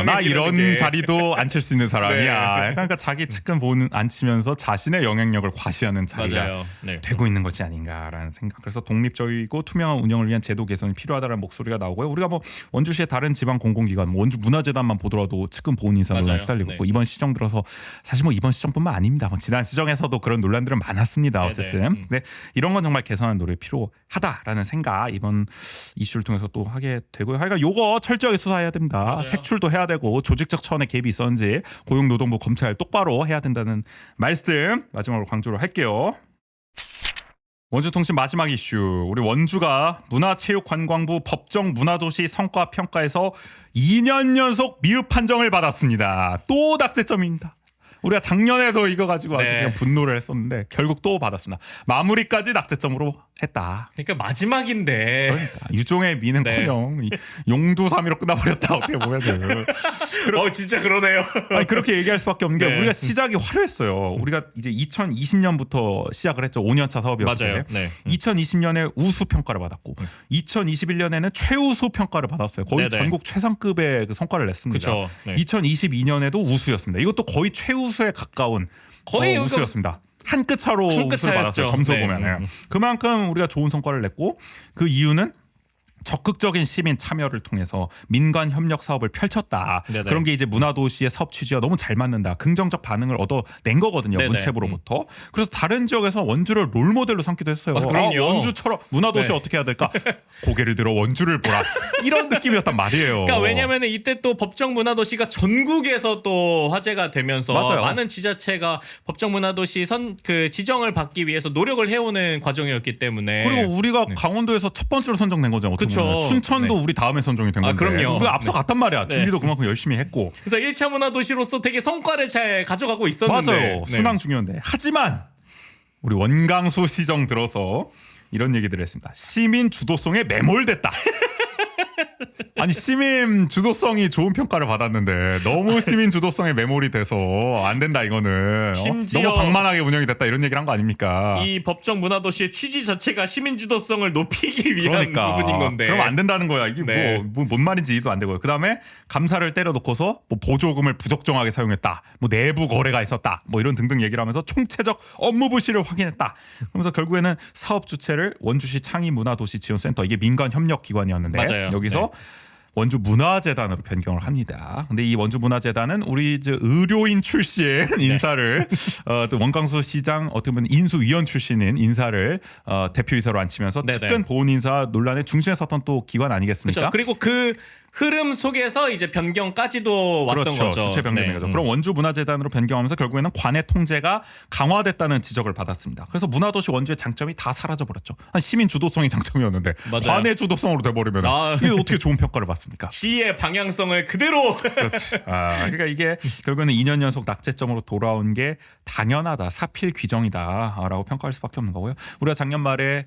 나 이런 영향이라는 게. 자리도 앉힐 수 있는 사람이야. 네. 그러니까 자기 측근 보는 앉히면서 자신의 영향력을 과시하는 자리가 맞아요. 네. 되고 있는 것이 아닌가라는 생각. 그래서 독립적이고 투명한 운영을 위한 제도 개선이 필요하다는 목소리가 나오고요. 우리가 뭐 원주시의 다른 지방 공공기관, 원주 문화재단만 보더라도 측근 보훈 인사 논란이 맞아요. 시달리고 네. 있고 이번 시정 들어서 사실 뭐 이번 시정뿐만 아닙니다. 뭐 지난 시정에서도 그런 논란들은 많았습니다. 어쨌든. 네네. 근데 이런 건 정말 개선하는 노력이 필요하다라는 생각 이번 이슈를 통해서 또 하게 되고요. 하여간 요거 철저하게 수사해야 됩니다. 맞아요. 색출도 해야 되고 조직적 차원의 개입이 있었는지 고용노동부 검찰 똑바로 해야 된다는 말씀 마지막으로 강조를 할게요. 원주통신 마지막 이슈. 우리 원주가 문화체육관광부 법정 문화도시 성과평가에서 2년 연속 미흡 판정을 받았습니다. 또 낙제점입니다. 우리가 작년에도 이거 가지고 아주 네. 그냥 분노를 했었는데 결국 또 받았습니다. 마무리까지 낙제점으로 했다. 그러니까 마지막인데 그러니까 유종의 미는커녕 이 용두사미로 끝나버렸다. 어떻게 보면은. 진짜 그러네요. 아니, 그렇게 얘기할 수밖에 없는 게 네. 우리가 시작이 화려했어요. 우리가 이제 2020년부터 시작을 했죠. 5년차 사업이었기 맞아요. 때문에. 네. 2020년에 우수 평가를 받았고 2021년에는 최우수 평가를 받았어요. 거의 네네. 전국 최상급의 그 성과를 냈습니다. 그쵸. 네. 2022년에도 우수였습니다. 이것도 거의 최우수에 가까운 거의 우수였습니다. 한 끗 차로 한끗 우수를 받았어요. 차였죠. 점수 네. 보면은. 그만큼 우리가 좋은 성과를 냈고 그 이유는 적극적인 시민 참여를 통해서 민관 협력 사업을 펼쳤다. 네네. 그런 게 이제 문화도시의 사업 취지와 너무 잘 맞는다. 긍정적 반응을 얻어낸 거거든요. 네네. 문체부로부터. 그래서 다른 지역에서 원주를 롤 모델로 삼기도 했어요. 그럼요. 원주처럼 문화도시 네. 어떻게 해야 될까? 고개를 들어 원주를 보라. 이런 느낌이었단 말이에요. 그러니까 왜냐면은 이때 또 법정 문화도시가 전국에서 또 화제가 되면서 맞아요. 많은 지자체가 법정 문화도시 그 지정을 받기 위해서 노력을 해오는 과정이었기 때문에 그리고 우리가 강원도에서 첫 번째로 선정된 거죠. 어떻게 그쵸. 보면. 춘천도 네. 우리 다음에 선정이 된 아, 건데 그럼요. 우리가 앞서 갔단 말이야. 네. 준비도 그만큼 열심히 했고. 그래서 1차 문화도시로서 되게 성과를 잘 가져가고 있었는데 맞아요. 순항 중요한데. 하지만 우리 원강수 시정 들어서 이런 얘기들을 했습니다. 시민 주도성에 매몰됐다. 아니 시민 주도성이 좋은 평가를 받았는데 너무 시민 주도성에 매몰이 돼서 안 된다 이거는. 심지어 너무 방만하게 운영이 됐다 이런 얘기를 한 거 아닙니까? 이 법정 문화도시의 취지 자체가 시민 주도성을 높이기 위한 부분인 건데. 그럼 안 된다는 거야. 이게 네. 뭔 말인지 이해도 안 되고요. 그다음에 감사를 때려놓고서 뭐 보조금을 부적정하게 사용했다. 뭐 내부 거래가 있었다. 뭐 이런 등등 얘기를 하면서 총체적 업무 부실을 확인했다. 그러면서 결국에는 사업 주체를 원주시 창의문화도시지원센터 이게 민간 협력 기관이었는데 맞아요. 여기서 네. 원주 문화재단으로 변경을 합니다. 근데 이 원주 문화재단은 우리 이제 의료인 출신 인사를 또 원광수 시장 어떻게 보면 인수위원 출신인 인사를 대표이사로 앉히면서 네네. 측근 보훈 인사 논란의 중심에 섰던 또 기관 아니겠습니까? 그렇죠. 그리고 그 흐름 속에서 이제 변경까지도 왔던 그렇죠. 거죠. 주체 변경된 네. 거죠. 그럼 원주 문화재단으로 변경하면서 결국에는 관의 통제가 강화됐다는 지적을 받았습니다. 그래서 문화도시 원주의 장점이 다 사라져 버렸죠. 한 시민 주도성이 장점이었는데 맞아요. 관의 주도성으로 돼버리면 이게 어떻게 좋은 평가를 받습니까? 시의 방향성을 그대로 그렇지. 그러니까 이게 결국에는 2년 연속 낙제점으로 돌아온 게 당연하다, 사필 규정이다라고 평가할 수밖에 없는 거고요. 우리가 작년 말에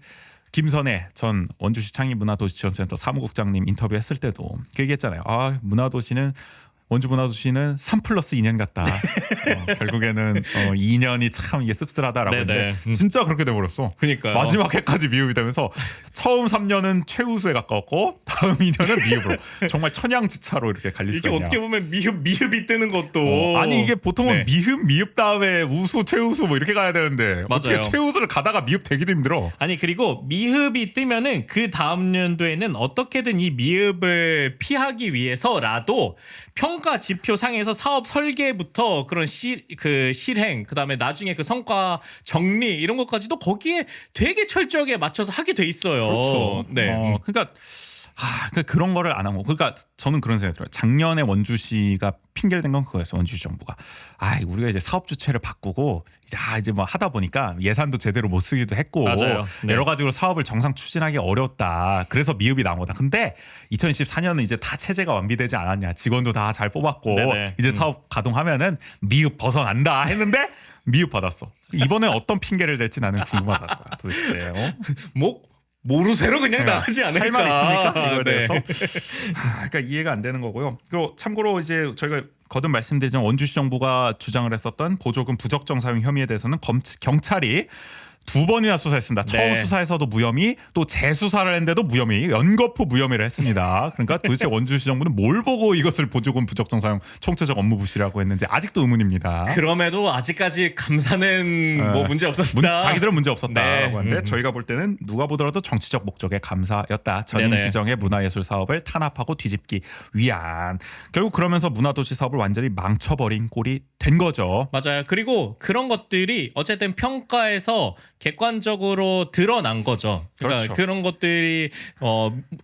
김선혜 전 원주시 창의문화도시지원센터 사무국장님 인터뷰했을 때도 그 얘기했잖아요. 문화도시는 원주 문화도시는 3+2년 같다. 결국에는 2년이 참 이게 씁쓸하다라고 했는데 진짜 그렇게 돼버렸어. 그러니까요. 마지막 해까지 미흡이 되면서 처음 3년은 최우수에 가까웠고 다음 2년은 미흡으로 정말 천양지차로 이렇게 갈릴 수가 이게 있냐. 어떻게 보면 미흡이 뜨는 것도 아니 이게 보통은 네. 미흡 다음에 우수 최우수 뭐 이렇게 가야 되는데 어떻게 맞아요. 최우수를 가다가 미흡 되기도 힘들어. 아니 그리고 미흡이 뜨면은 그 다음 연도에는 어떻게든 이 미흡을 피하기 위해서라도 평가 지표 상에서 사업 설계부터 그런 실행 그다음에 나중에 그 성과 정리 이런 것까지도 거기에 되게 철저하게 맞춰서 하게 돼 있어요. 그렇죠. 네. 그러니까 그런 거를 안 하고 그러니까 저는 그런 생각이 들어요. 작년에 원주시가 핑계를 댄 건 그거였어요. 원주시 정부가 우리가 이제 사업 주체를 바꾸고 이제 뭐 하다 보니까 예산도 제대로 못 쓰기도 했고 맞아요. 네. 여러 가지로 사업을 정상 추진하기 어렵다. 그래서 미흡이 나온 거다. 근데 2024년은 이제 다 체제가 완비되지 않았냐. 직원도 다 잘 뽑았고 네네. 이제 사업 가동하면은 미흡 벗어난다 했는데 미흡 받았어. 이번에 어떤 핑계를 댈지 나는 궁금하다. 도대체. 모르쇠로 그냥 나가지 않을까. 할 말 있습니까? 이거에 네. 대해서. 그러니까 이해가 안 되는 거고요. 그리고 참고로 이제 저희가 거듭 말씀드리지만 원주시 정부가 주장을 했었던 보조금 부적정 사용 혐의에 대해서는 경찰이 2번이나 수사했습니다. 처음 네. 수사에서도 무혐의, 또 재수사를 했는데도 무혐의, 연거푸 무혐의를 했습니다. 그러니까 도대체 원주시 정부는 뭘 보고 이것을 보조금 부적정 사용 총체적 업무 부실이라고 했는지 아직도 의문입니다. 그럼에도 아직까지 감사는 뭐 문제 없었다. 자기들은 문제 없었다라고 네. 하는데 저희가 볼 때는 누가 보더라도 정치적 목적의 감사였다. 전임시정의 문화예술 사업을 탄압하고 뒤집기 위한. 결국 그러면서 문화도시 사업을 완전히 망쳐버린 꼴이 된 거죠. 맞아요. 그리고 그런 것들이 어쨌든 평가에서 객관적으로 드러난 거죠. 그러니까 그렇죠. 그런 것들이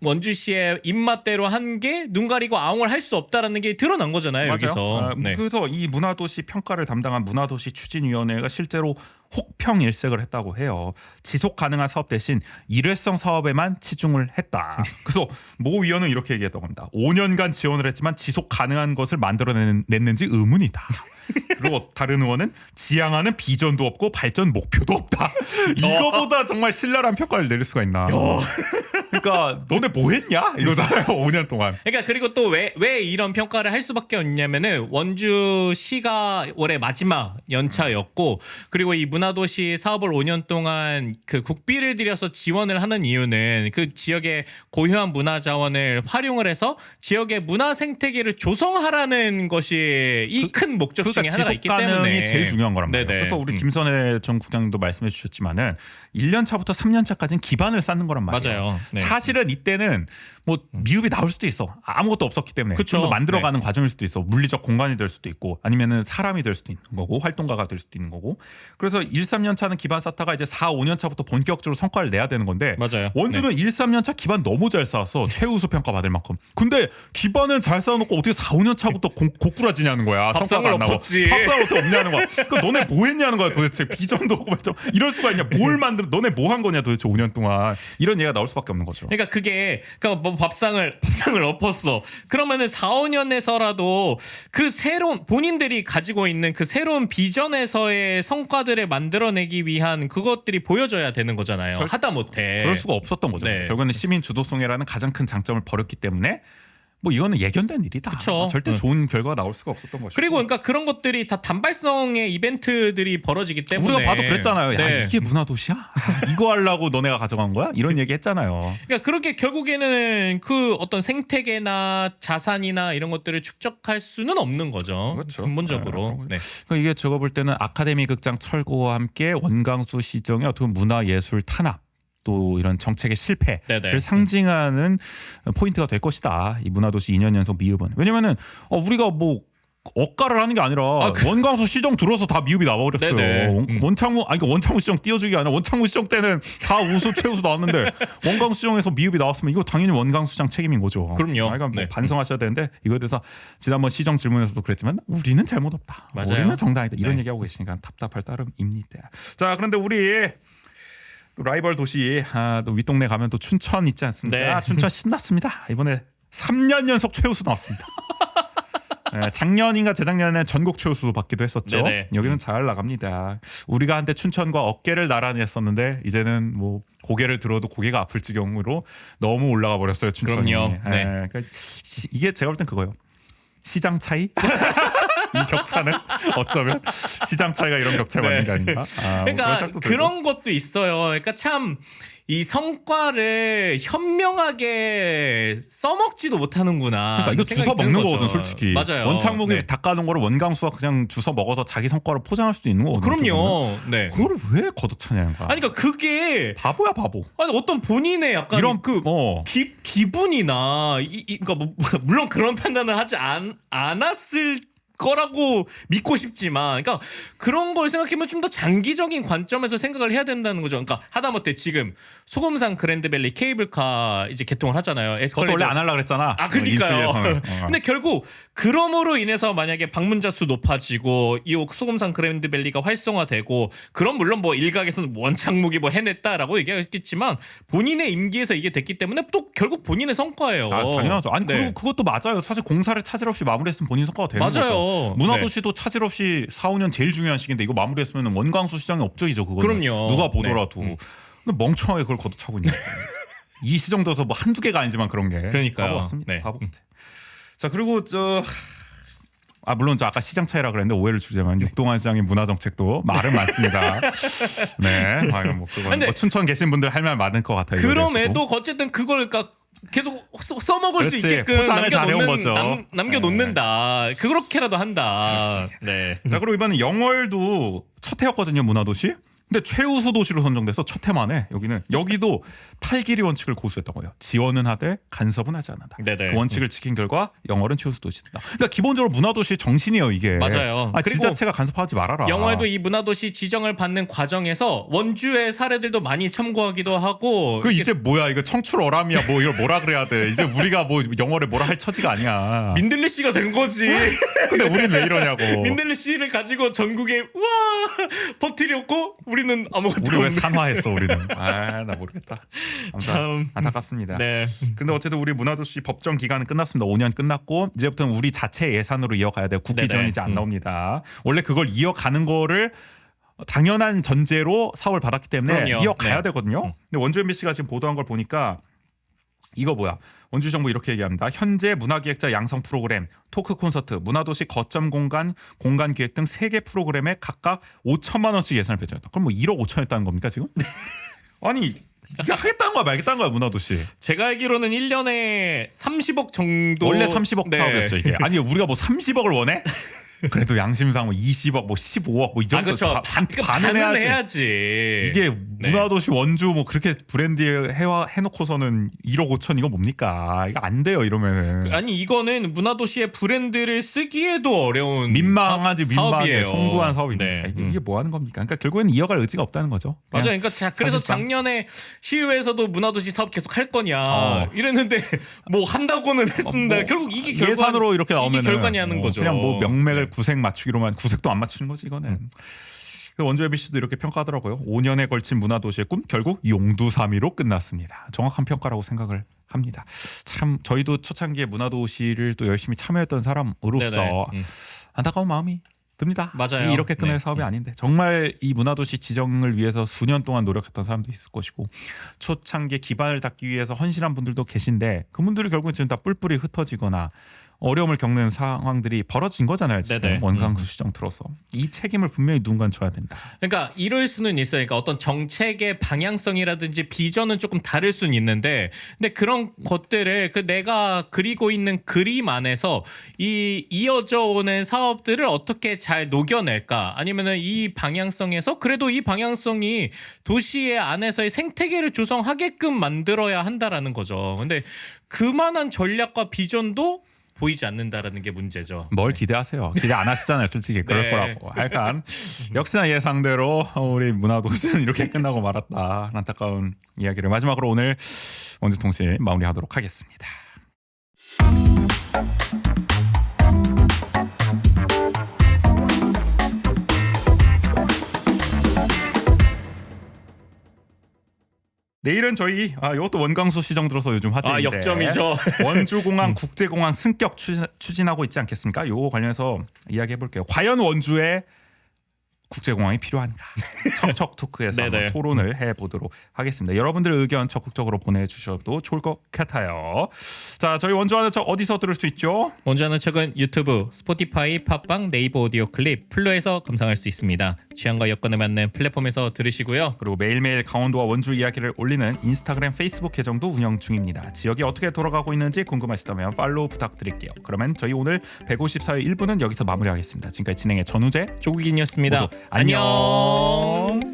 원주시의 입맛대로 한 게 눈 가리고 아웅을 할 수 없다라는 게 드러난 거잖아요. 여기서. 네. 그래서 이 문화도시 평가를 담당한 문화도시 추진위원회가 실제로 혹평일색을 했다고 해요. 지속 가능한 사업 대신 일회성 사업에만 치중을 했다. 그래서 모 위원은 이렇게 얘기했다고 합니다. 5년간 지원을 했지만 지속 가능한 것을 만들어냈는지 의문이다. 그리고 다른 의원은 지향하는 비전도 없고 발전 목표도 없다. 이거보다 정말 신랄한 평가를 내릴 수가 있나. 그러니까 너네 뭐 했냐 이러잖아요. 5년 동안. 그러니까 그리고 또 왜 이런 평가를 할 수밖에 없냐면은 원주시가 올해 마지막 연차였고 그리고 이 문화도시 사업을 5년 동안 그 국비를 들여서 지원을 하는 이유는 그 지역의 고유한 문화 자원을 활용을 해서 지역의 문화 생태계를 조성하라는 것이 이 큰 목적 중에 하나가 있기 지속 가능이 때문에 제일 중요한 거란 말이에요. 네네. 그래서 우리 김선혜 전 국장도 말씀해 주셨지만은 1년 차부터 3년 차까지는 기반을 쌓는 거란 말이에요. 맞아요. 네. 사실은 이때는 뭐 미흡이 나올 수도 있어. 아무것도 없었기 때문에. 그쵸. 좀 만들어가는 과정일 수도 있어. 물리적 공간이 될 수도 있고 아니면은 사람이 될 수도 있는 거고 활동가가 될 수도 있는 거고. 그래서 1, 3년 차는 기반 쌓다가 이제 4, 5년 차부터 본격적으로 성과를 내야 되는 건데 맞아요. 원주는 1, 3년 차 기반 너무 잘 쌓았어. 최우수 평가 받을 만큼. 근데 기반은 잘 쌓아놓고 어떻게 4, 5년 차부터 고꾸라지냐는 거야. 밥상을 성과가 안 나고. 엎었지. 밥상을 어떻게 없냐는 거야. 그러니까 너네 뭐 했냐는 거야 도대체. 비전도 없고 말이죠. 이럴 수가 있냐. 뭘 만들어. 너네 뭐 한 거냐 도대체 5년 동안. 이런 얘기가 나올 수밖에 없는 거죠. 그러니까 그게 그러니까 뭐 밥상을 엎었어. 그러면은 4, 5년에서라도 그 새로운 본인들이 가지고 있는 그 새로운 비전에서의 성과들을 만들어내기 위한 그것들이 보여져야 되는 거잖아요. 하다 못해. 그럴 수가 없었던 거죠. 네. 결국에는 시민 주도성이라는 가장 큰 장점을 버렸기 때문에 뭐 이거는 예견된 일이다. 그쵸. 절대 좋은 결과가 나올 수가 없었던 것이고. 그리고 그러니까 그런 것들이 다 단발성의 이벤트들이 벌어지기 때문에 우리가 봐도 그랬잖아요. 야, 네. 이게 문화도시야? 이거 하려고 너네가 가져간 거야? 이런 얘기 했잖아요. 그러니까 그렇게 결국에는 그 어떤 생태계나 자산이나 이런 것들을 축적할 수는 없는 거죠. 그렇죠. 근본적으로. 네. 그러니까 이게 저거 볼 때는 아카데미 극장 철거와 함께 원광수 시정의 어떤 문화예술 탄압 또 이런 정책의 실패를 네네. 상징하는 포인트가 될 것이다. 이 문화도시 2년 연속 미흡은. 왜냐면은 우리가 뭐 억가를 하는 게 아니라 원광수 시정 들어서 다 미흡이 나와버렸어요. 네네. 원창무 아니 그러니까 원창무 시정 띄워주기 아니라 원창무 시정 때는 다 우수 최우수 나왔는데 원광수 시정에서 미흡이 나왔으면 이거 당연히 원광수 시장 책임인 거죠. 그럼요. 그러니까 뭐 네. 반성하셔야 되는데 이거에 대해서 지난번 시정 질문에서도 그랬지만 우리는 잘못 없다. 맞아요. 우리는 정당이다. 이런 네. 얘기하고 계시니까 답답할 따름입니다. 자 그런데 우리 또 라이벌 도시 또 윗동네 가면 또 춘천 있지 않습니까? 네. 춘천 신났습니다. 이번에 3년 연속 최우수 나왔습니다. 작년인가 재작년에 전국 최우수 받기도 했었죠. 네네. 여기는 잘 나갑니다. 우리가 한때 춘천과 어깨를 나란히 했었는데 이제는 뭐 고개를 들어도 고개가 아플 지경으로 너무 올라가 버렸어요. 춘천이. 그럼요. 네. 그러니까 이게 제가 볼 땐 그거예요. 시장 차이? 이 격차는 어쩌면 시장 차이가 이런 격차가 네. 맞는 게 아닌가? 그러니까 그런 것도 있어요. 그러니까 참 이 성과를 현명하게 써먹지도 못하는구나. 그러니까 이거 생각이 주워 드는 먹는 거죠. 거거든 솔직히. 맞아요. 원창목이 네. 닦아놓은 거를 원광수가 그냥 주워 먹어서 자기 성과를 포장할 수도 있는 거거든. 그럼요. 네. 그걸 왜 걷어차냐는 거야. 아니 그러니까 그게 바보야 바보. 아니 어떤 본인의 약간 이런 그 어. 기분이나 그러니까 뭐, 물론 그런 판단을 하지 않았을 거라고 믿고 싶지만 그러니까 그런 걸 생각하면 좀 더 장기적인 관점에서 생각을 해야 된다는 거죠. 그러니까 하다못해 지금 소금산 그랜드밸리 케이블카 이제 개통을 하잖아요. 그것도 에스컬레이터 원래 안 하려고 그랬잖아. 아 그러니까요. 인수위에서는. 근데 결국 그럼으로 인해서 만약에 방문자 수 높아지고 이 소금산 그랜드밸리가 활성화되고 그럼 물론 뭐 일각에서는 원창묵이 뭐 해냈다라고 얘기했겠지만 본인의 임기에서 이게 됐기 때문에 또 결국 본인의 성과예요. 당연하죠. 아니 네. 그리고 그것도 맞아요. 사실 공사를 차질 없이 마무리했으면 본인 성과가 되는 맞아요. 거죠. 문화도시도 차질 없이 4, 5년 제일 중요한 시기인데 이거 마무리했으면 원광수 시장의 업적이죠. 그거는. 그럼요. 누가 보더라도. 네. 근데 멍청하게 그걸 걷어차고 있냐. 이 시정 들어서 뭐 한두 개가 아니지만 그런 게 그러니까요. 바보 같습니다. 네. 바보 같아. 자 그리고 물론 저 아까 시장 차이라 그랬는데 오해를 주자면 육동안 시장의 문화 정책도 말은 많습니다. 네, 뭐 그건 근데 뭐 춘천 계신 분들 할 말 많을 것 같아요. 그럼에도 어쨌든 그걸 그러니까 계속 써먹을 수 그렇지. 있게끔 포장을 잘해온 거죠. 남겨놓는다. 그렇게라도 한다. 네. 자 그리고 이번에 영월도 첫 해였거든요 문화도시. 근데 최우수 도시로 선정돼서 첫 해만에 여기도 8길이 원칙을 고수했던 거예요. 지원은 하되 간섭은 하지 않는다. 네네. 그 원칙을 지킨 결과 영월은 최우수 도시다. 그러니까 기본적으로 문화도시 정신이에요 이게. 맞아요. 아, 그리고 지자체가 간섭하지 말아라. 영월도 이 문화도시 지정을 받는 과정에서 원주의 사례들도 많이 참고하기도 하고. 그 이제 뭐야 이거 청출어람이야 뭐 이걸 뭐라 그래야 돼. 이제 우리가 뭐 영월에 뭐라 할 처지가 아니야. 민들레 씨가 된 거지. 근데 우린 왜 이러냐고. 민들레 씨를 가지고 전국에 우와 퍼뜨렸고 우리는 아무것도 우리 왜 없는. 산화했어 우리는. 아 나 모르겠다. 참 안타깝습니다. 네. 근데 어쨌든 우리 문화도시 법정 기간은 끝났습니다. 5년 끝났고 이제부터는 우리 자체 예산으로 이어가야 돼요. 국비 지원이 이제 안 나옵니다. 원래 그걸 이어가는 거를 당연한 전제로 사업을 받았기 때문에 그럼요. 이어가야 네. 되거든요. 근데 원주 MBC가 지금 보도한 걸 보니까 이거 뭐야? 원주 정부 이렇게 얘기합니다. 현재 문화기획자 양성 프로그램, 토크 콘서트, 문화도시 거점 공간, 공간 기획 등 3개 프로그램에 각각 5천만 원씩 예산을 배정했다. 그럼 뭐 1억 5천 했다는 겁니까 지금? 아니 이게 하겠다는 거야 말겠다는 거야 문화도시. 제가 알기로는 1년에 30억 정도 원래 30억 네. 사업이었죠 이게. 아니 우리가 뭐 30억을 원해? 그래도 양심상 뭐 20억, 뭐 15억 뭐 이 정도 그렇죠. 반은 해야지. 해야지. 이게 네. 문화도시 원주 뭐 그렇게 브랜드 해놓고서는 1억 5천 이거 뭡니까? 이거 안 돼요 이러면은. 아니 이거는 문화도시의 브랜드를 쓰기에도 어려운 민망하지 민망해 사업이에요. 송구한 사업입니다. 네. 이게 뭐 하는 겁니까? 그러니까 결국에는 이어갈 의지가 없다는 거죠. 맞아요. 그냥 그러니까 그래서 사실상. 작년에 시의회에서도 문화도시 사업 계속 할 거냐 이랬는데 뭐 한다고는 했습니다. 뭐 결국 이게 예산으로 이렇게 나오면 이게 결과니 하는 거죠. 그냥 뭐 명맥을 네. 구색 맞추기로만 구색도 안 맞추는 거지 이거는. 원주 MBC도 이렇게 평가하더라고요. 5년에 걸친 문화도시의 꿈 결국 용두사미로 끝났습니다. 정확한 평가라고 생각을 합니다. 참 저희도 초창기에 문화도시를 또 열심히 참여했던 사람으로서 네네. 안타까운 마음이 듭니다. 맞아요. 이렇게 끝낼 네. 사업이 아닌데 정말 이 문화도시 지정을 위해서 수년 동안 노력했던 사람도 있을 것이고 초창기에 기반을 닦기 위해서 헌신한 분들도 계신데 그분들이 결국은 지금 다 뿔뿔이 흩어지거나 어려움을 겪는 상황들이 벌어진 거잖아요. 지금 네네. 원광수 시정 들어서 이 책임을 분명히 누군가 져야 된다. 그러니까 이럴 수는 있어요. 그러니까 어떤 정책의 방향성이라든지 비전은 조금 다를 수는 있는데, 근데 그런 것들을 그 내가 그리고 있는 그림 안에서 이 이어져 오는 사업들을 어떻게 잘 녹여낼까? 아니면은 이 방향성에서 그래도 이 방향성이 도시의 안에서의 생태계를 조성하게끔 만들어야 한다라는 거죠. 근데 그만한 전략과 비전도 보이지 않는다라는 게 문제죠. 뭘 기대하세요? 기대 안 하시잖아요. 솔직히 그럴 네. 거라고. 약간 역시나 예상대로 우리 문화도시는 이렇게 끝나고 말았다. 안타까운 이야기를 마지막으로 오늘 원주통신 마무리하도록 하겠습니다. 내일은 저희 이것도 원광수 시정 들어서 요즘 화제인데 역점이죠. 원주공항 국제공항 승격 추진하고 있지 않겠습니까? 요거 관련해서 이야기해 볼게요. 과연 원주에 국제공항이 필요한가? 척척 토크에서 한번 네네. 토론을 해보도록 하겠습니다. 여러분들 의견 적극적으로 보내주셔도 좋을 것 같아요. 자, 저희 원주하는 척 어디서 들을 수 있죠? 원주하는 척은 유튜브, 스포티파이, 팟빵, 네이버 오디오 클립, 플로에서 감상할 수 있습니다. 취향과 여건에 맞는 플랫폼에서 들으시고요. 그리고 매일매일 강원도와 원주 이야기를 올리는 인스타그램, 페이스북 계정도 운영 중입니다. 지역이 어떻게 돌아가고 있는지 궁금하시다면 팔로우 부탁드릴게요. 그러면 저희 오늘 154회 1부는 여기서 마무리하겠습니다. 지금까지 진행의 전우재, 조국인이었습니다. 모두 안녕.